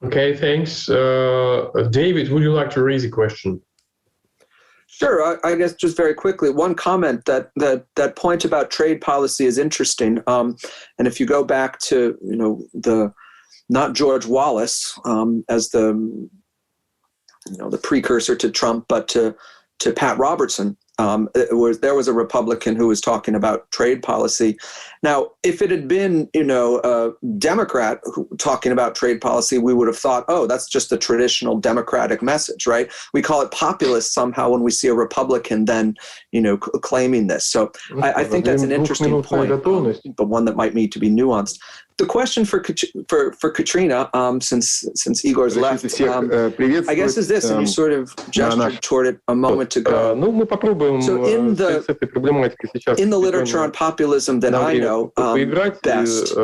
Okay, thanks. David, would you like to raise a question? Sure. I guess just very quickly, one comment that point about trade policy is interesting. And if you go back to not George Wallace as the precursor to Trump, but to Pat Robertson. There was a Republican who was talking about trade policy. Now, if it had been, a Democrat talking about trade policy, we would have thought, oh, that's just the traditional Democratic message, right? We call it populist somehow when we see a Republican then, claiming this. So I think that's an interesting point, but one that might need to be nuanced. The question for Katrina, since Igor's left, I guess is this, and you sort of gestured toward it a moment ago. So in the literature on populism that I know best,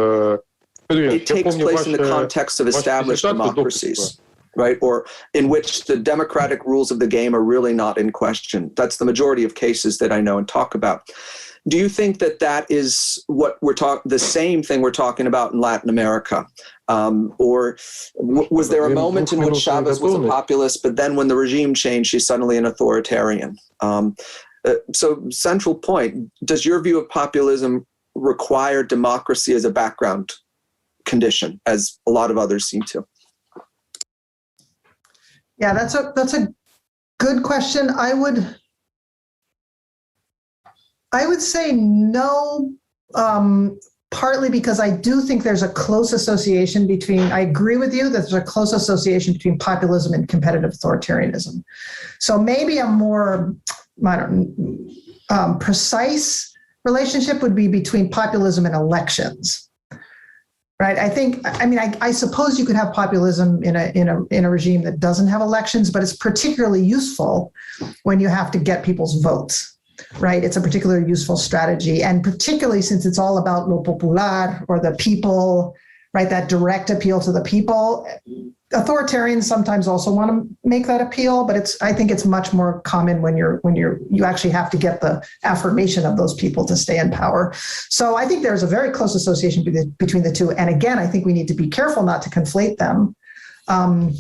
it takes place in the context of established democracies, right? Or in which the democratic rules of the game are really not in question. That's the majority of cases that I know and talk about. Do you think that is what the same thing we're talking about in Latin America? Or was there a moment in which Chavez was a populist, but then when the regime changed, she's suddenly an authoritarian? So central point, does your view of populism require democracy as a background condition, as a lot of others seem to? Yeah, that's a good question. I would say no. partly because I do think there's a close association between, I agree with you that there's a close association between populism and competitive authoritarianism. So maybe a more precise relationship would be between populism and elections. Right. I suppose you could have populism in a regime that doesn't have elections, but it's particularly useful when you have to get people's votes. Right. It's a particularly useful strategy. And particularly since it's all about lo popular, or the people, right, that direct appeal to the people. Authoritarians sometimes also want to make that appeal, but I think it's much more common when you actually have to get the affirmation of those people to stay in power. So I think there's a very close association between the two. And again, I think we need to be careful not to conflate them. And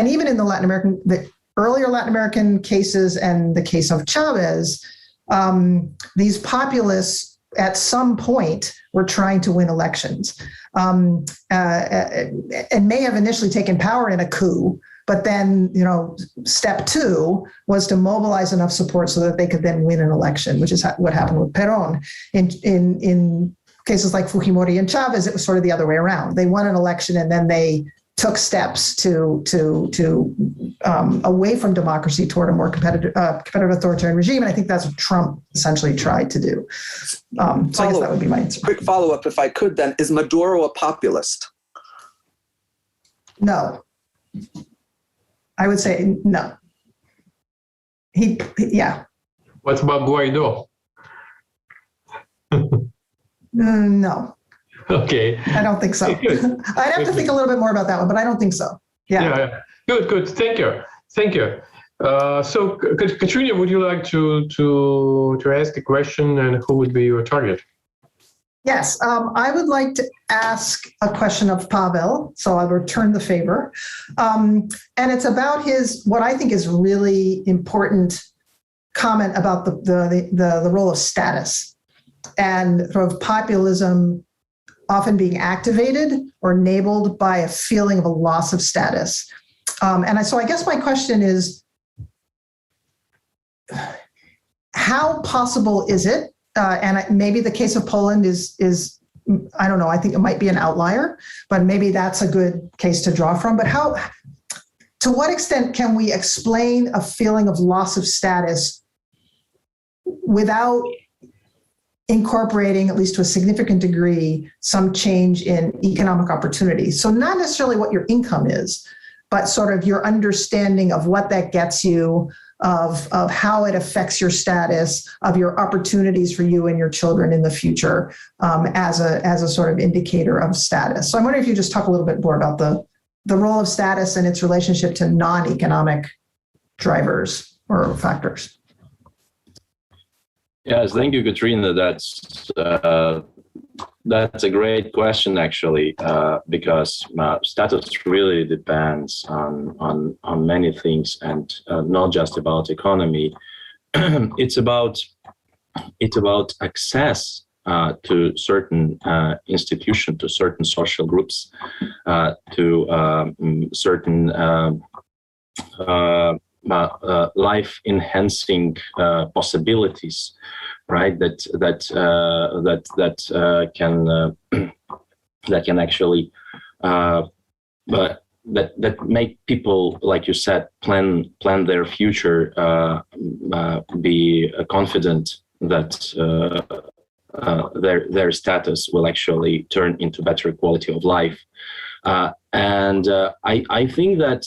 even in the earlier Latin American cases and the case of Chavez, these populists at some point were trying to win elections, and may have initially taken power in a coup, but then, step two was to mobilize enough support so that they could then win an election, which is what happened with Perón. In cases like Fujimori and Chavez, it was sort of the other way around. They won an election and then they took steps to away from democracy toward a more competitive authoritarian regime, and I think that's what Trump essentially tried to do. So I guess that would be my answer. Quick follow-up, if I could, then: is Maduro a populist? No, I would say no. Yeah. What about Guaido? No. Okay. I don't think so. I'd have to think a little bit more about that one, but I don't think so. Yeah. Good. Thank you. So, Katrina, would you like to ask a question, and who would be your target? Yes, I would like to ask a question of Pavel, so I'll return the favor. And it's about what I think is really important comment about the role of status and sort of populism often being activated or enabled by a feeling of a loss of status. So I guess my question is, how possible is it? And maybe the case of Poland is I don't know, I think it might be an outlier, but maybe that's a good case to draw from. But to what extent can we explain a feeling of loss of status without incorporating, at least to a significant degree, some change in economic opportunity? So not necessarily what your income is, but sort of your understanding of what that gets you, of how it affects your status, of your opportunities for you and your children in the future, as a sort of indicator of status. So I'm wondering if you just talk a little bit more about the role of status and its relationship to non-economic drivers or factors. Yes, thank you, Katrina. That's a great question, actually, because status really depends on many things, and not just about economy. It's about access to certain institutions, to certain social groups, to certain life-enhancing possibilities, right? That can actually, that make people, like you said, plan their future, be confident that their status will actually turn into better quality of life. And I think that,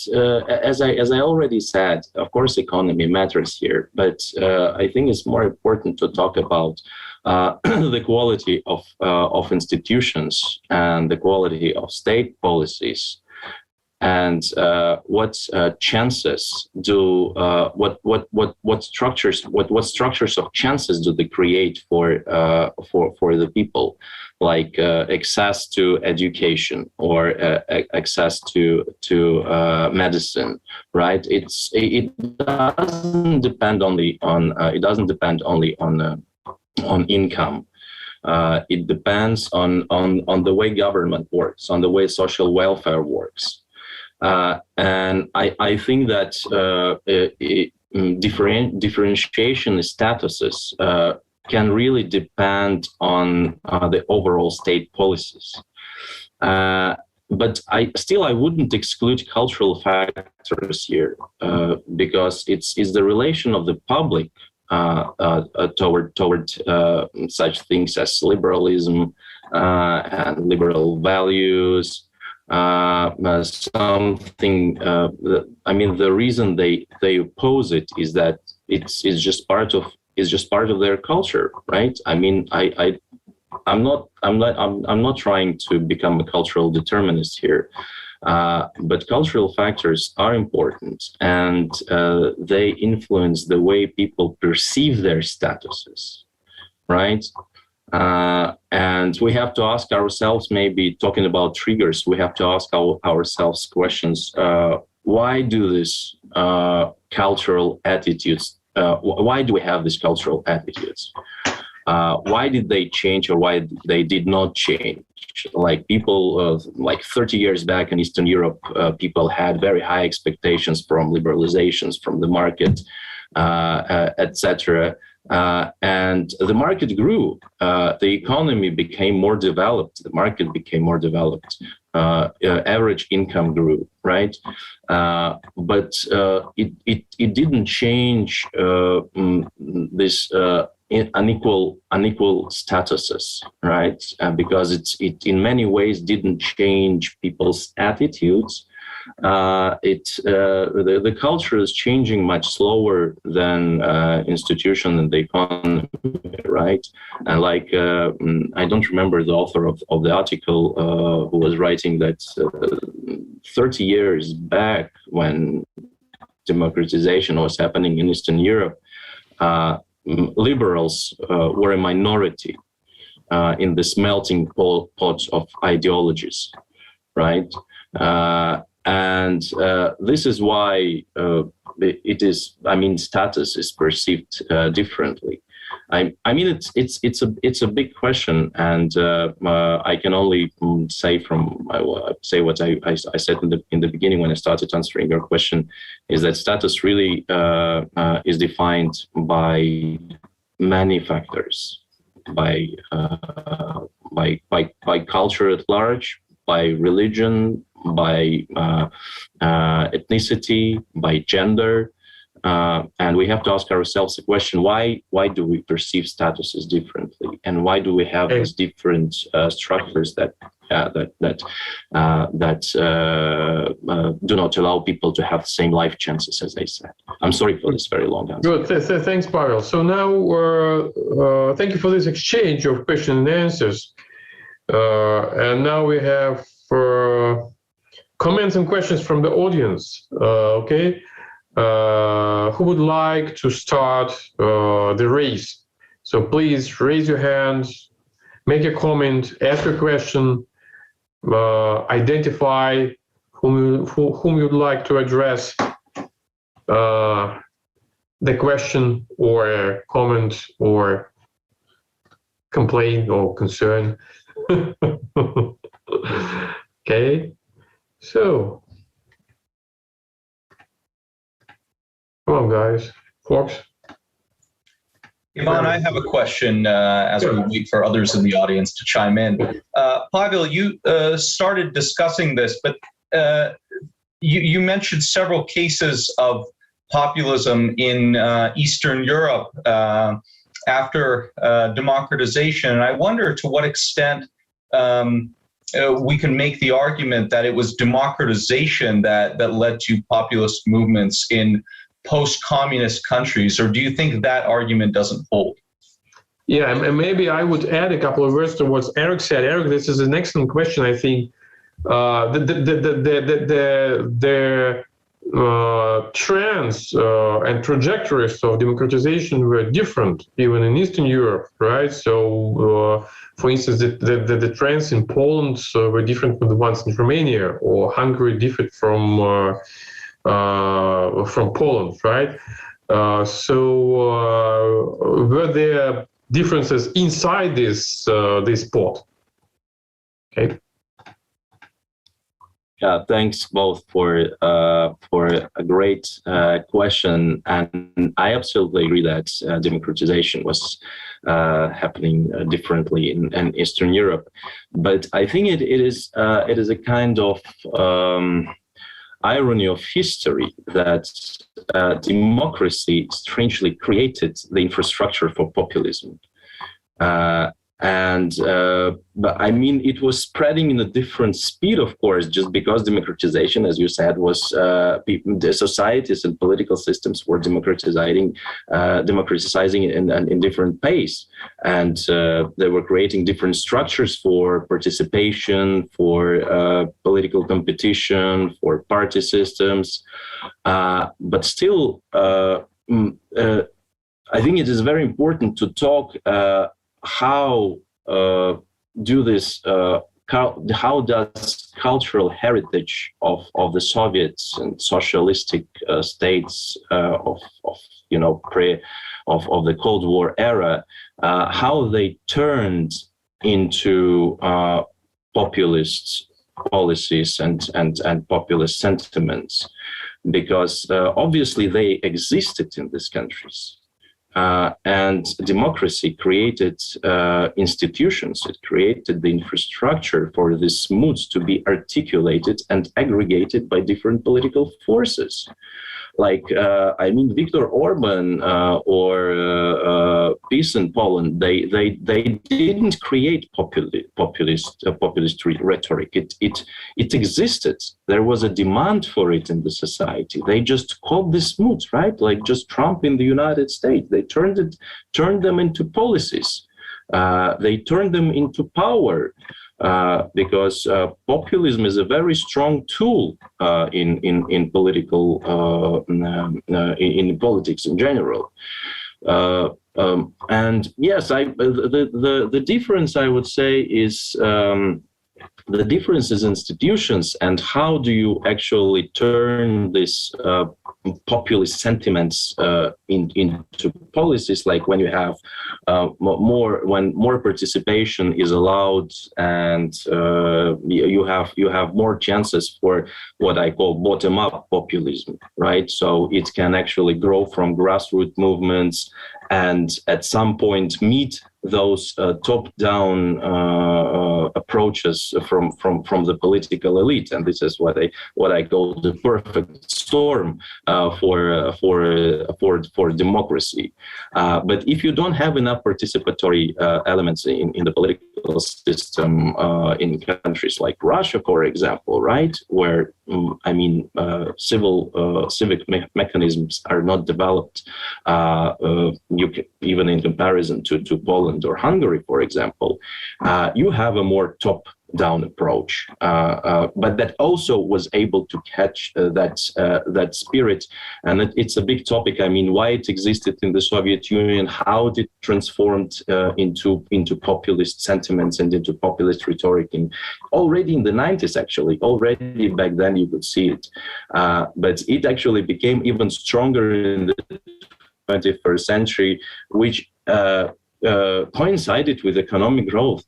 as I already said, of course, economy matters here, but I think it's more important to talk about the quality of institutions and the quality of state policies, and what chances do what structures of chances do they create for the people, like access to education or access to medicine, right? It doesn't depend only on income. It depends on the way government works, on the way social welfare works. And I think that differentiation statuses can really depend on the overall state policies. But I wouldn't exclude cultural factors here, because it's the relation of the public toward such things as liberalism and liberal values. The reason they oppose it is that it's just part of their culture, right? I mean, I'm not trying to become a cultural determinist here, but cultural factors are important, and they influence the way people perceive their statuses, right? And we have to ask ourselves, maybe talking about triggers, we have to ask ourselves questions. Why do this cultural attitudes? Why do we have these cultural attitudes? Why did they change, or why they did not change? Like people, like 30 years back in Eastern Europe, people had very high expectations from liberalizations, from the market, etc. And the market grew. The economy became more developed. The market became more developed. Average income grew, right? But it didn't change this unequal statuses, right? Because it in many ways didn't change people's attitudes. The culture is changing much slower than institution and the economy, right? And like I don't remember the author of the article who was writing that 30 years back, when democratization was happening in Eastern Europe, liberals were a minority in this melting pot of ideologies, right? And this is why status is perceived differently. It's a big question, and I can only say what I said in the beginning when I started answering your question, is that status really is defined by many factors, by culture at large, by religion, by ethnicity, by gender. And we have to ask ourselves the question: why do we perceive statuses differently, and why do we have these different structures that do not allow people to have the same life chances, as I said? I'm sorry for this very long answer. Good, thanks, Pavel. So now, thank you for this exchange of questions and answers. And now we have comments and questions from the audience. Okay. Who would like to start the race? So please raise your hand, make a comment, ask a question, identify whom you'd like to address the question or comment or complaint or concern. Okay, so come on, guys. Fox? Ivan, I have a question as we wait for others in the audience to chime in. Pavel, you started discussing this, but you mentioned several cases of populism in Eastern Europe after democratization. And I wonder to what extent we can make the argument that it was democratization that led to populist movements in post-communist countries, or do you think that argument doesn't hold? Yeah, and maybe I would add a couple of words to what Eric said. Eric, this is an excellent question. I think the trends and trajectories of democratization were different even in Eastern Europe, right? So, for instance, the trends in Poland were different from the ones in Romania, or Hungary differed from Poland, right? Were there differences inside this pot? Okay. Thanks both for a great question, and I absolutely agree that democratization was happening differently in Eastern Europe, but I think it is a kind of irony of history that democracy strangely created the infrastructure for populism. But I mean, it was spreading in a different speed, of course, just because democratization, as you said, was the societies and political systems were democratizing in different pace, and they were creating different structures for participation, for political competition, for party systems. But still, I think it is very important to talk. How does cultural heritage of the Soviets and socialistic states of the Cold War era, how they turned into populist policies and populist sentiments, because obviously they existed in these countries. And democracy created institutions, it created the infrastructure for these moods to be articulated and aggregated by different political forces. Like, Viktor Orban or peace in Poland, they didn't create populist rhetoric. It existed. There was a demand for it in the society. They just called this moods, right? Like just Trump in the United States. They turned them into policies. They turned them into power. Because populism is a very strong tool in political in politics in general. And yes, the difference I would say is the difference is institutions, and how do you actually turn this populist sentiments into policies, like when you have when more participation is allowed, and you have more chances for what I call bottom-up populism, right? So it can actually grow from grassroots movements and at some point meet those top-down approaches from the political elite, and this is what I call the perfect storm for democracy. But if you don't have enough participatory elements in the political system in countries like Russia, for example, right, where civic mechanisms are not developed, even in comparison to Poland or Hungary, for example, you have a more top-down approach, but that also was able to catch that spirit, and it's a big topic. I mean, why it existed in the Soviet Union, how it transformed into populist sentiments and into populist rhetoric, already in the 90s. Actually, already back then you could see it, but it actually became even stronger in the 21st century, which coincided with economic growth.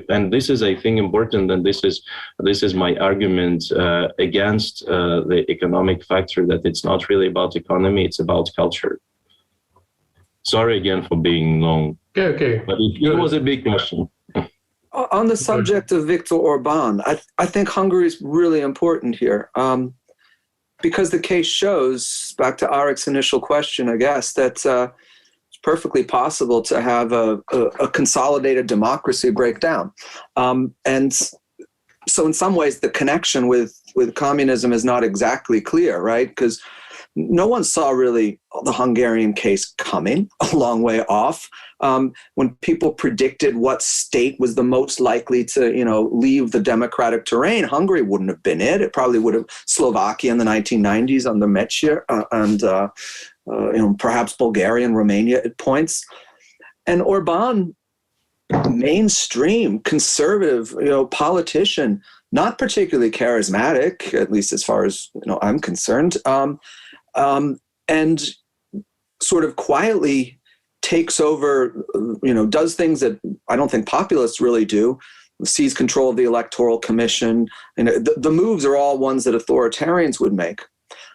And this is, I think, important, and this is my argument against the economic factor, that it's not really about economy, it's about culture. Sorry again for being long. Okay. But it was a big question. On the subject of Viktor Orban, I think Hungary is really important here, because the case shows, back to Arek's initial question, I guess, that it's perfectly possible to have a consolidated democracy break down. And so in some ways, the connection with communism is not exactly clear, right? Because no one saw really the Hungarian case coming a long way off. When people predicted what state was the most likely to, leave the democratic terrain, Hungary wouldn't have been it. It probably would have Slovakia in the 1990s under Mečiar, and perhaps Bulgaria and Romania at points. And Orban, mainstream conservative, politician, not particularly charismatic, at least as far as I'm concerned. And sort of quietly takes over, does things that I don't think populists really do, seize control of the Electoral Commission. And the moves are all ones that authoritarians would make.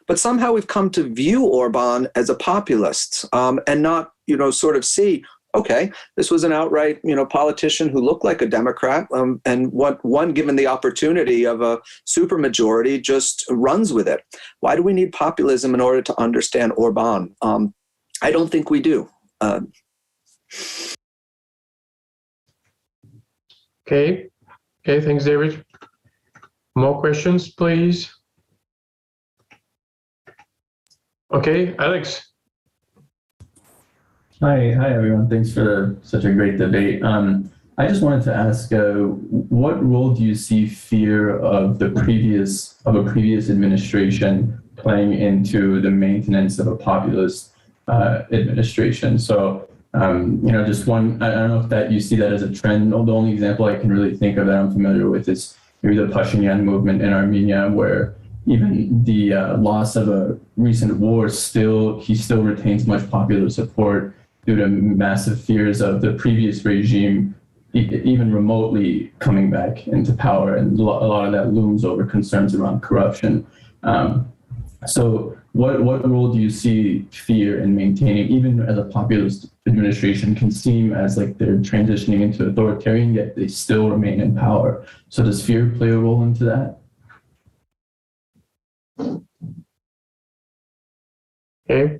But somehow we've come to view Orban as a populist, and not, sort of see, okay, this was an outright, politician who looked like a Democrat, and one given the opportunity of a supermajority just runs with it. Why do we need populism in order to understand Orban? I don't think we do. Okay, thanks, David. More questions, please. Okay, Alex. Hi everyone. Thanks for such a great debate. I just wanted to ask, what role do you see fear of a previous administration playing into the maintenance of a populist administration? So, just one. I don't know if that you see that as a trend. The only example I can really think of that I'm familiar with is maybe the Pashinyan movement in Armenia, where even the loss of a recent war, he still retains much popular support due to massive fears of the previous regime even remotely coming back into power, and a lot of that looms over concerns around corruption. So what role do you see fear in maintaining, even as a populist administration can seem as like they're transitioning into authoritarian, yet they still remain in power? So does fear play a role into that? Okay.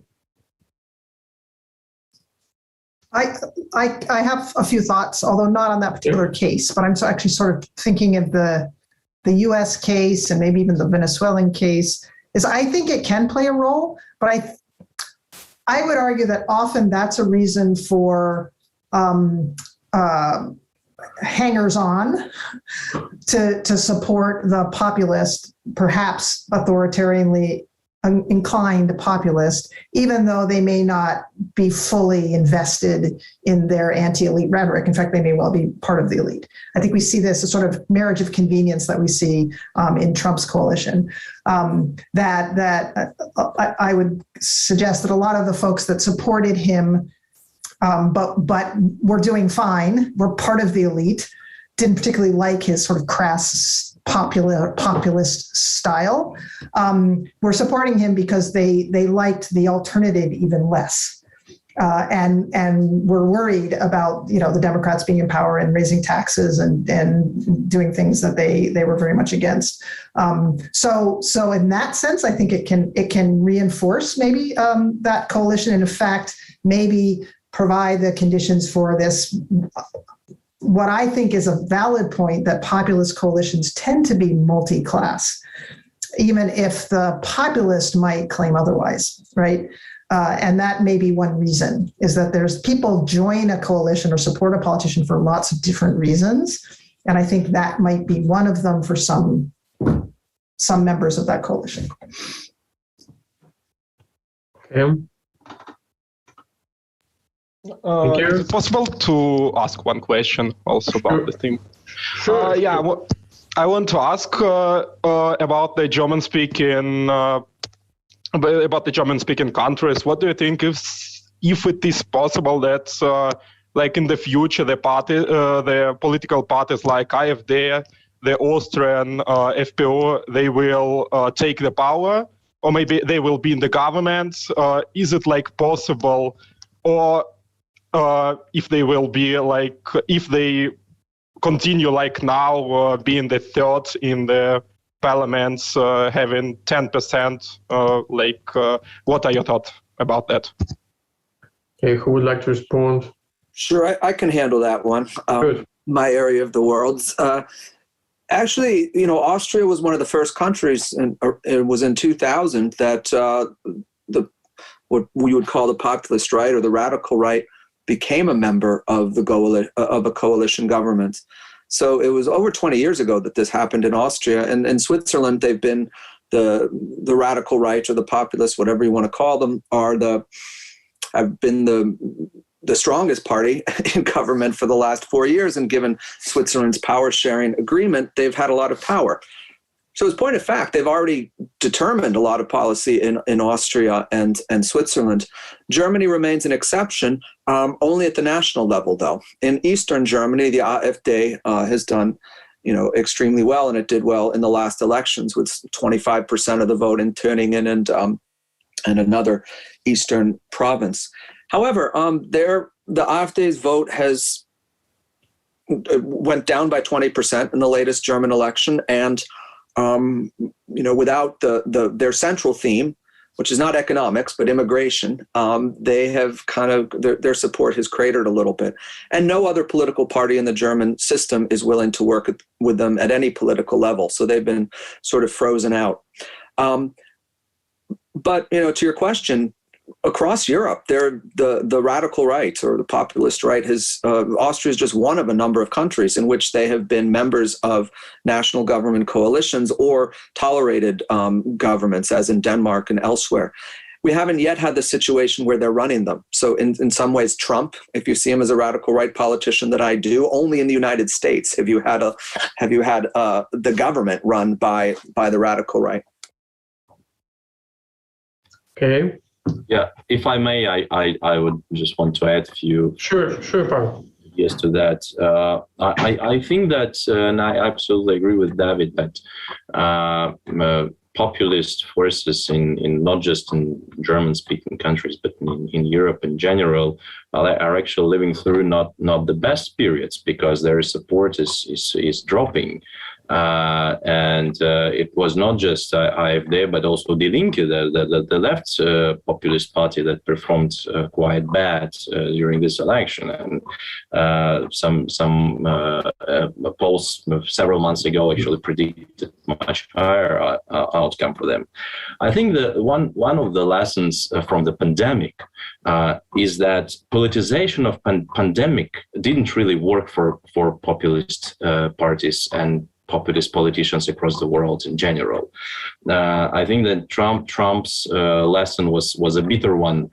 I have a few thoughts, although not on that particular case, but I'm actually sort of thinking of the US case and maybe even the Venezuelan case. I think it can play a role, but I would argue that often that's a reason for hangers-on to support the populist, perhaps authoritarianly inclined populist, even though they may not be fully invested in their anti-elite rhetoric. In fact, they may well be part of the elite. I think we see this as sort of marriage of convenience that we see in Trump's coalition. I would suggest that a lot of the folks that supported him, but were doing fine, were part of the elite, didn't particularly like his sort of crass populist style, were supporting him because they liked the alternative even less, and were worried about the Democrats being in power and raising taxes and doing things that they were very much against. So in that sense, I think it can reinforce maybe that coalition, and in fact maybe provide the conditions for this. What I think is a valid point, that populist coalitions tend to be multi-class, even if the populist might claim otherwise, right? And that may be one reason, is that there's people join a coalition or support a politician for lots of different reasons. And I think that might be one of them for some members of that coalition. Okay. Is it possible to ask one question also about the thing? Sure. I want to ask about the German-speaking countries. What do you think if it is possible that, like in the future, the political parties like AfD, the Austrian FPÖ, they will take the power, or maybe they will be in the government? Is it like possible, or if they will be like, if they continue like now, being the third in the parliaments, having 10%, what are your thoughts about that? Okay, who would like to respond? Sure, I can handle that one. Good. My area of the world. Actually, Austria was one of the first countries, and it was in 2000 that what we would call the populist right or the radical right became a member of a coalition government. So it was over 20 years ago that this happened in Austria. And in Switzerland, they've been the radical right or the populists, whatever you want to call them, have been the strongest party in government for the last 4 years. And given Switzerland's power sharing agreement, they've had a lot of power. So as a point of fact, they've already determined a lot of policy in Austria and Switzerland. Germany remains an exception, only at the national level, though. In Eastern Germany, the AfD has done extremely well, and it did well in the last elections with 25% of the vote in Thüringen and another Eastern province. However, the AfD's vote went down by 20% in the latest German election, and without their central theme, which is not economics but immigration, they have their support has cratered a little bit, and no other political party in the German system is willing to work with them at any political level. So they've been sort of frozen out. But to your question, across Europe, the radical right or the populist right Austria is just one of a number of countries in which they have been members of national government coalitions or tolerated governments, as in Denmark and elsewhere. We haven't yet had the situation where they're running them. So in some ways, Trump, if you see him as a radical right politician that I do, only in the United States have you had the government run by the radical right. Okay. Yeah, if I may, I would just want to add a few. Sure, Paul. Yes, to that. I think that, and I absolutely agree with David, that populist forces in not just in German-speaking countries, but in Europe in general, are actually living through not the best periods because their support is dropping. And it was not just AfD, but also Die Linke, the left populist party that performed quite bad during this election. And some polls several months ago actually predicted much higher outcome for them. I think that one of the lessons from the pandemic is that politicization of pandemic didn't really work for populist parties and populist politicians across the world in general. I think that Trump's lesson was a bitter one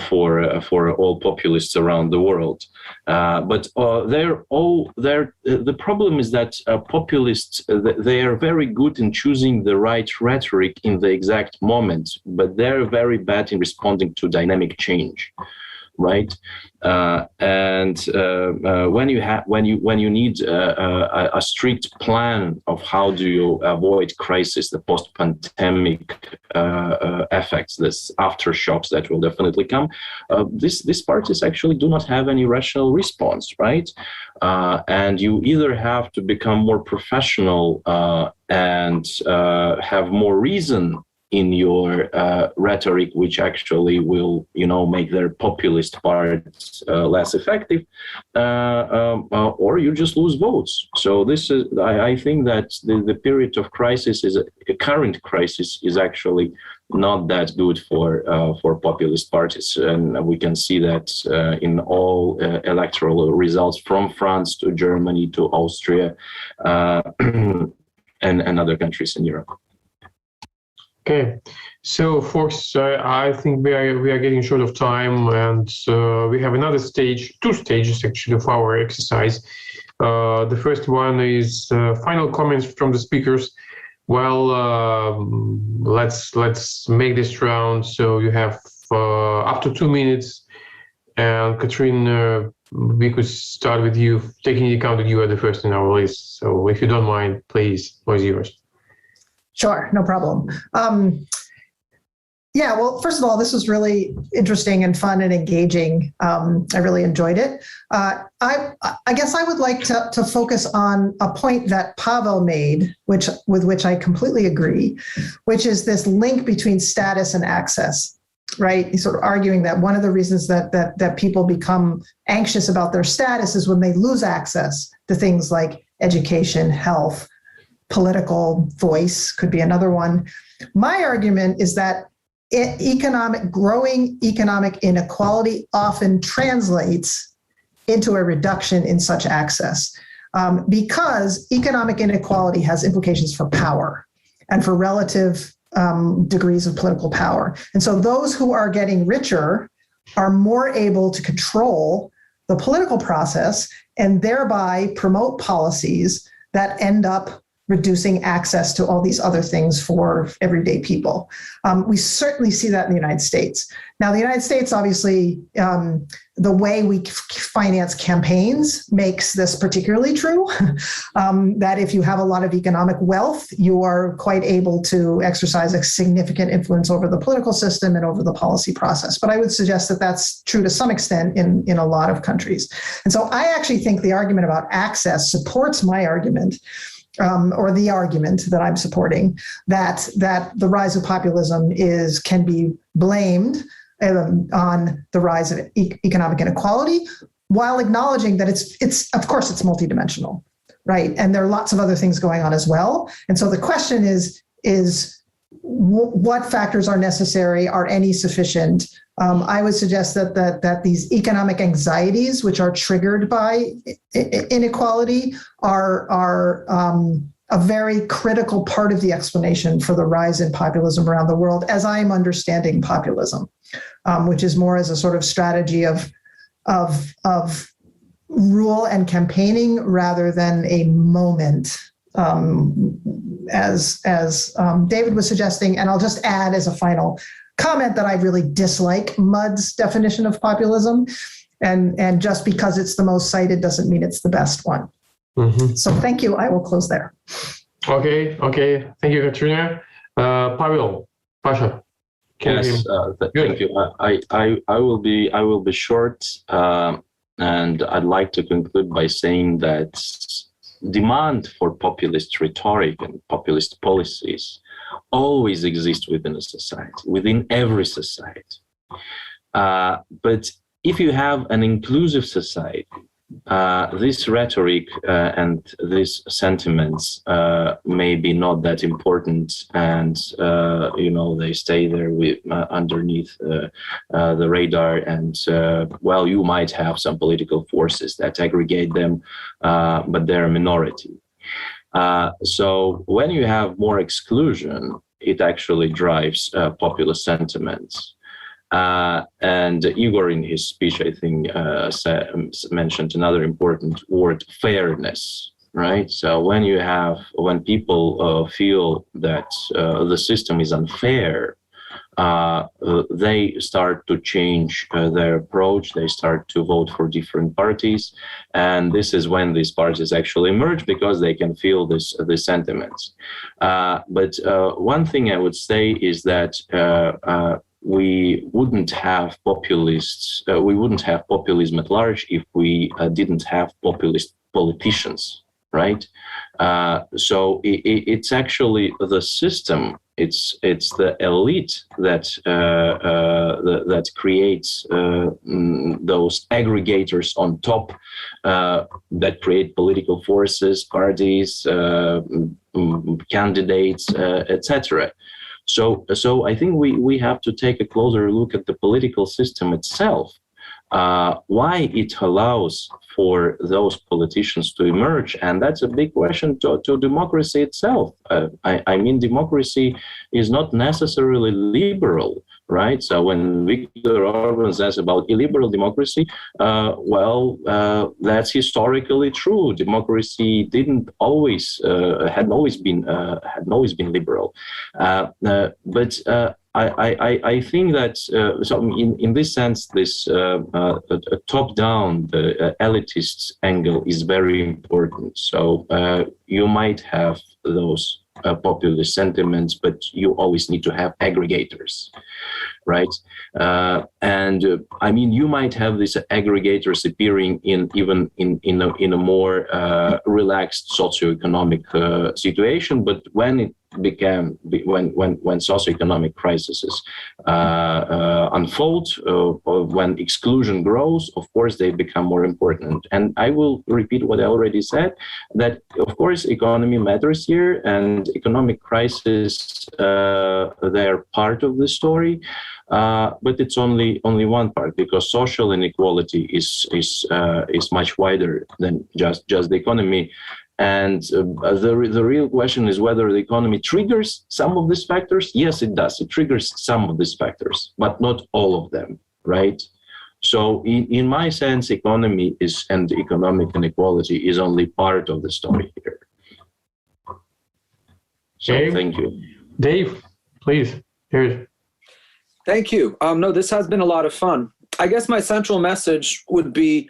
for all populists around the world. But the problem is that populists, they are very good in choosing the right rhetoric in the exact moment, but they're very bad in responding to dynamic change. Right, and when you need a strict plan of how do you avoid crisis, the post-pandemic effects, this aftershocks that will definitely come, these parties actually do not have any rational response, right? And you either have to become more professional and have more reason in your rhetoric, which actually will, make their populist parts less effective, or you just lose votes. So this is, I think that the period of crisis current crisis is actually not that good for populist parties, and we can see that in all electoral results from France to Germany to Austria and other countries in Europe. Okay, so folks, I think we are getting short of time, and we have two stages actually of our exercise. The first one is final comments from the speakers. Well, let's make this round. So you have up to 2 minutes, and Katrin, we could start with you, taking into account that you are the first in our list. So if you don't mind, please, the floor is yours. Sure, no problem. Yeah, well, first of all, this was really interesting and fun and engaging. I really enjoyed it. I guess I would like to focus on a point that Pavel made, with which I completely agree, which is this link between status and access, right? He's sort of arguing that one of the reasons that people become anxious about their status is when they lose access to things like education, health, political voice could be another one. My argument is that growing economic inequality often translates into a reduction in such access because economic inequality has implications for power and for relative degrees of political power. And so those who are getting richer are more able to control the political process and thereby promote policies that end up reducing access to all these other things for everyday people. We certainly see that in the United States. Now, the United States, obviously, the way we finance campaigns makes this particularly true, that if you have a lot of economic wealth, you are quite able to exercise a significant influence over the political system and over the policy process. But I would suggest that that's true to some extent in a lot of countries. And so I actually think the argument about access supports my argument, or the argument that I'm supporting, that the rise of populism can be blamed on the rise of economic inequality, while acknowledging that it's of course it's multidimensional, right? And there are lots of other things going on as well. And so the question is what factors are necessary? Are any sufficient? I would suggest that these economic anxieties, which are triggered by inequality, are a very critical part of the explanation for the rise in populism around the world, as I'm understanding populism, which is more as a sort of strategy of rule and campaigning rather than a moment, as David was suggesting. And I'll just add as a final comment that I really dislike Mudd's definition of populism, and just because it's the most cited doesn't mean it's the best one. Mm-hmm. So thank you. I will close there. Okay. Thank you, Katrina. Pavel, Pasha. Yes, thank you. I will be short, and I'd like to conclude by saying that demand for populist rhetoric and populist policies always exist within a society, within every society. But if you have an inclusive society, this rhetoric and these sentiments may be not that important, and they stay there underneath the radar, and you might have some political forces that aggregate them, but they're a minority. So when you have more exclusion, it actually drives populist sentiments. And Igor, in his speech, I think, mentioned another important word: fairness. Right. So when people feel that the system is unfair, they start to change their approach. They start to vote for different parties, and this is when these parties actually emerge, because they can feel this sentiments. But one thing I would say is that we wouldn't have populists. We wouldn't have populism at large if we didn't have populist politicians, right? So it's actually the system. It's the elite that creates those aggregators on top that create political forces, parties, candidates, etc. So I think we have to take a closer look at the political system itself, why it allows for those politicians to emerge. And that's a big question to democracy itself. I mean, democracy is not necessarily liberal, right? So when Viktor Orban says about illiberal democracy, that's historically true. Democracy hadn't always been liberal, but I think that so in this sense, this top-down, the elitist angle is very important. So you might have those populist sentiments, but you always need to have aggregators, right? And I mean, you might have these aggregators appearing in a more relaxed socioeconomic situation, but when socioeconomic crises unfold, or when exclusion grows, of course they become more important. And I will repeat what I already said, that of course economy matters here, and economic crisis, they're part of the story, but it's only one part, because social inequality is much wider than just the economy. And the real question is whether the economy triggers some of these factors. Yes, it does. It triggers some of these factors, but not all of them, right? So in my sense, economy and economic inequality is only part of the story here. So thank you. Dave, please. Here's. Thank you. No, this has been a lot of fun. I guess my central message would be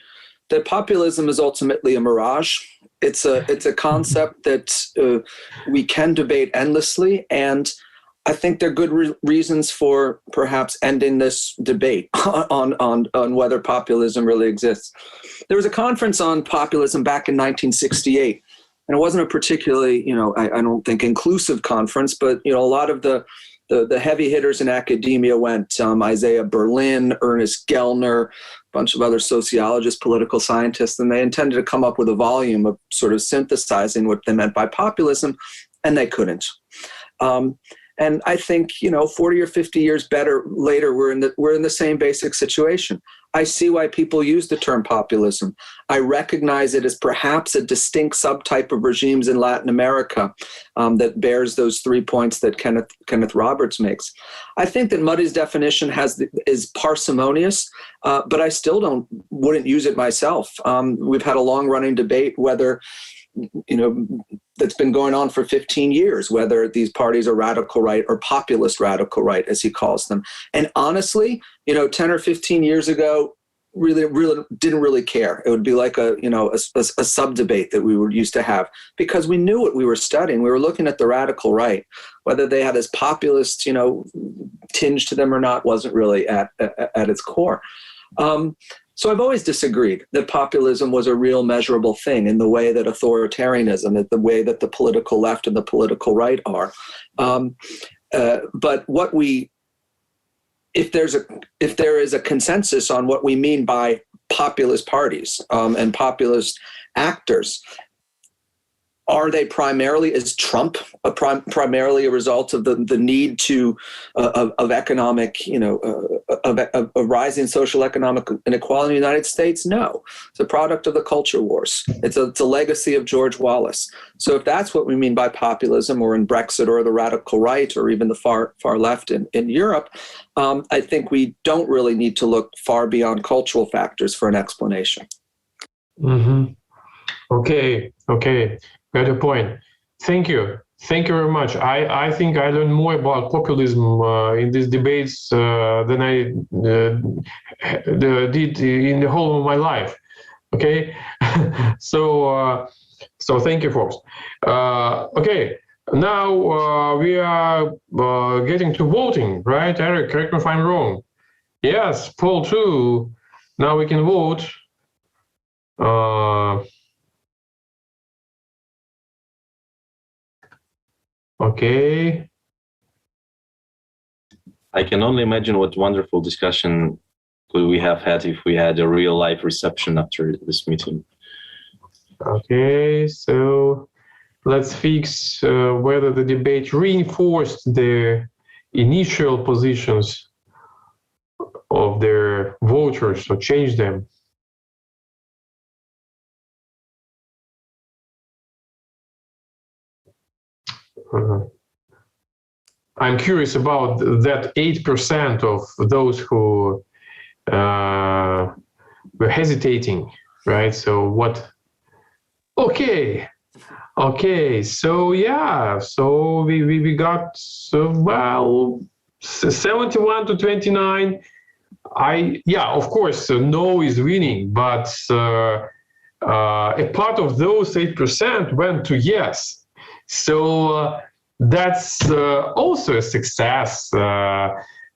that populism is ultimately a mirage. It's a concept that we can debate endlessly, and I think there are good reasons for perhaps ending this debate on whether populism really exists. There was a conference on populism back in 1968, and it wasn't a particularly, I don't think inclusive conference, but a lot of the heavy hitters in academia went. Isaiah Berlin, Ernest Gellner, a bunch of other sociologists, political scientists, and they intended to come up with a volume of sort of synthesizing what they meant by populism, and they couldn't. And I think, 40 or 50 years later, we're in the same basic situation. I see why people use the term populism. I recognize it as perhaps a distinct subtype of regimes in Latin America that bears those 3 points that Kenneth Roberts makes. I think that Muddy's definition is parsimonious, but I still wouldn't use it myself. We've had a long-running debate whether, that's been going on for 15 years, whether these parties are radical right or populist radical right, as he calls them. And honestly, 10 or 15 years ago, really didn't really care. It would be like a sub-debate that we were used to have, because we knew what we were studying. We were looking at the radical right. Whether they had this populist, tinge to them or not wasn't really at its core. So I've always disagreed that populism was a real measurable thing in the way that authoritarianism, in the way that the political left and the political right are. But if there is a consensus on what we mean by populist parties and populist actors, are they primarily, is Trump primarily a result of the need of economic, of rising social economic inequality in the United States? No, it's a product of the culture wars. It's a legacy of George Wallace. So if that's what we mean by populism, or in Brexit, or the radical right, or even the far left in Europe, I think we don't really need to look far beyond cultural factors for an explanation. Mm-hmm. Okay. Got a point. Thank you very much. I think I learned more about populism in these debates than I did in the whole of my life. Okay, so thank you, folks. Okay, now we are getting to voting, right? Eric, correct me if I'm wrong. Yes, poll 2. Now we can vote. Okay. I can only imagine what wonderful discussion could we have had if we had a real life reception after this meeting. Okay, so let's fix whether the debate reinforced the initial positions of their voters or changed them. I'm curious about that 8% of those who were hesitating, right? So what? Okay. So yeah. So we got 71 to 29. Of course, no is winning, but a part of those 8% went to yes. So that's also a success.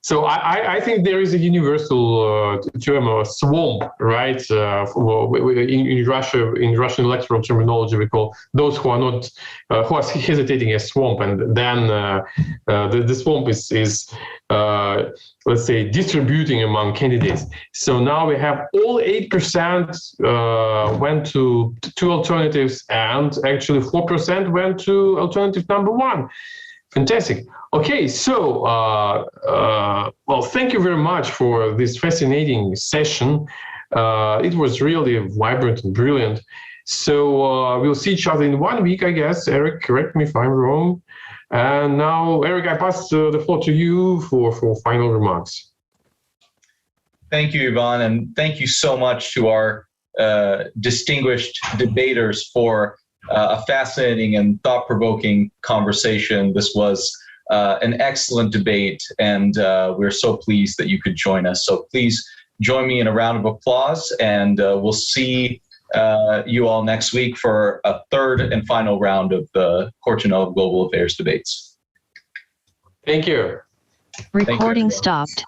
So I think there is a universal term of swamp, right? In Russian electoral terminology, we call those who are not who are hesitating a swamp, and then the swamp is let's say distributing among candidates. So now we have all 8% went to two alternatives, and actually 4% went to alternative number 1. Fantastic. Okay, so well, thank you very much for this fascinating session. It was really vibrant and brilliant. So we'll see each other in 1 week, I guess. Eric, correct me if I'm wrong. And now, Eric, I pass the floor to you for final remarks. Thank you, Ivan, and thank you so much to our distinguished debaters for a fascinating and thought-provoking conversation. This was an excellent debate, and we're so pleased that you could join us. So please join me in a round of applause, and we'll see you all next week for a third and final round of the Kortunov Global Affairs Debates. Thank you. Recording stopped.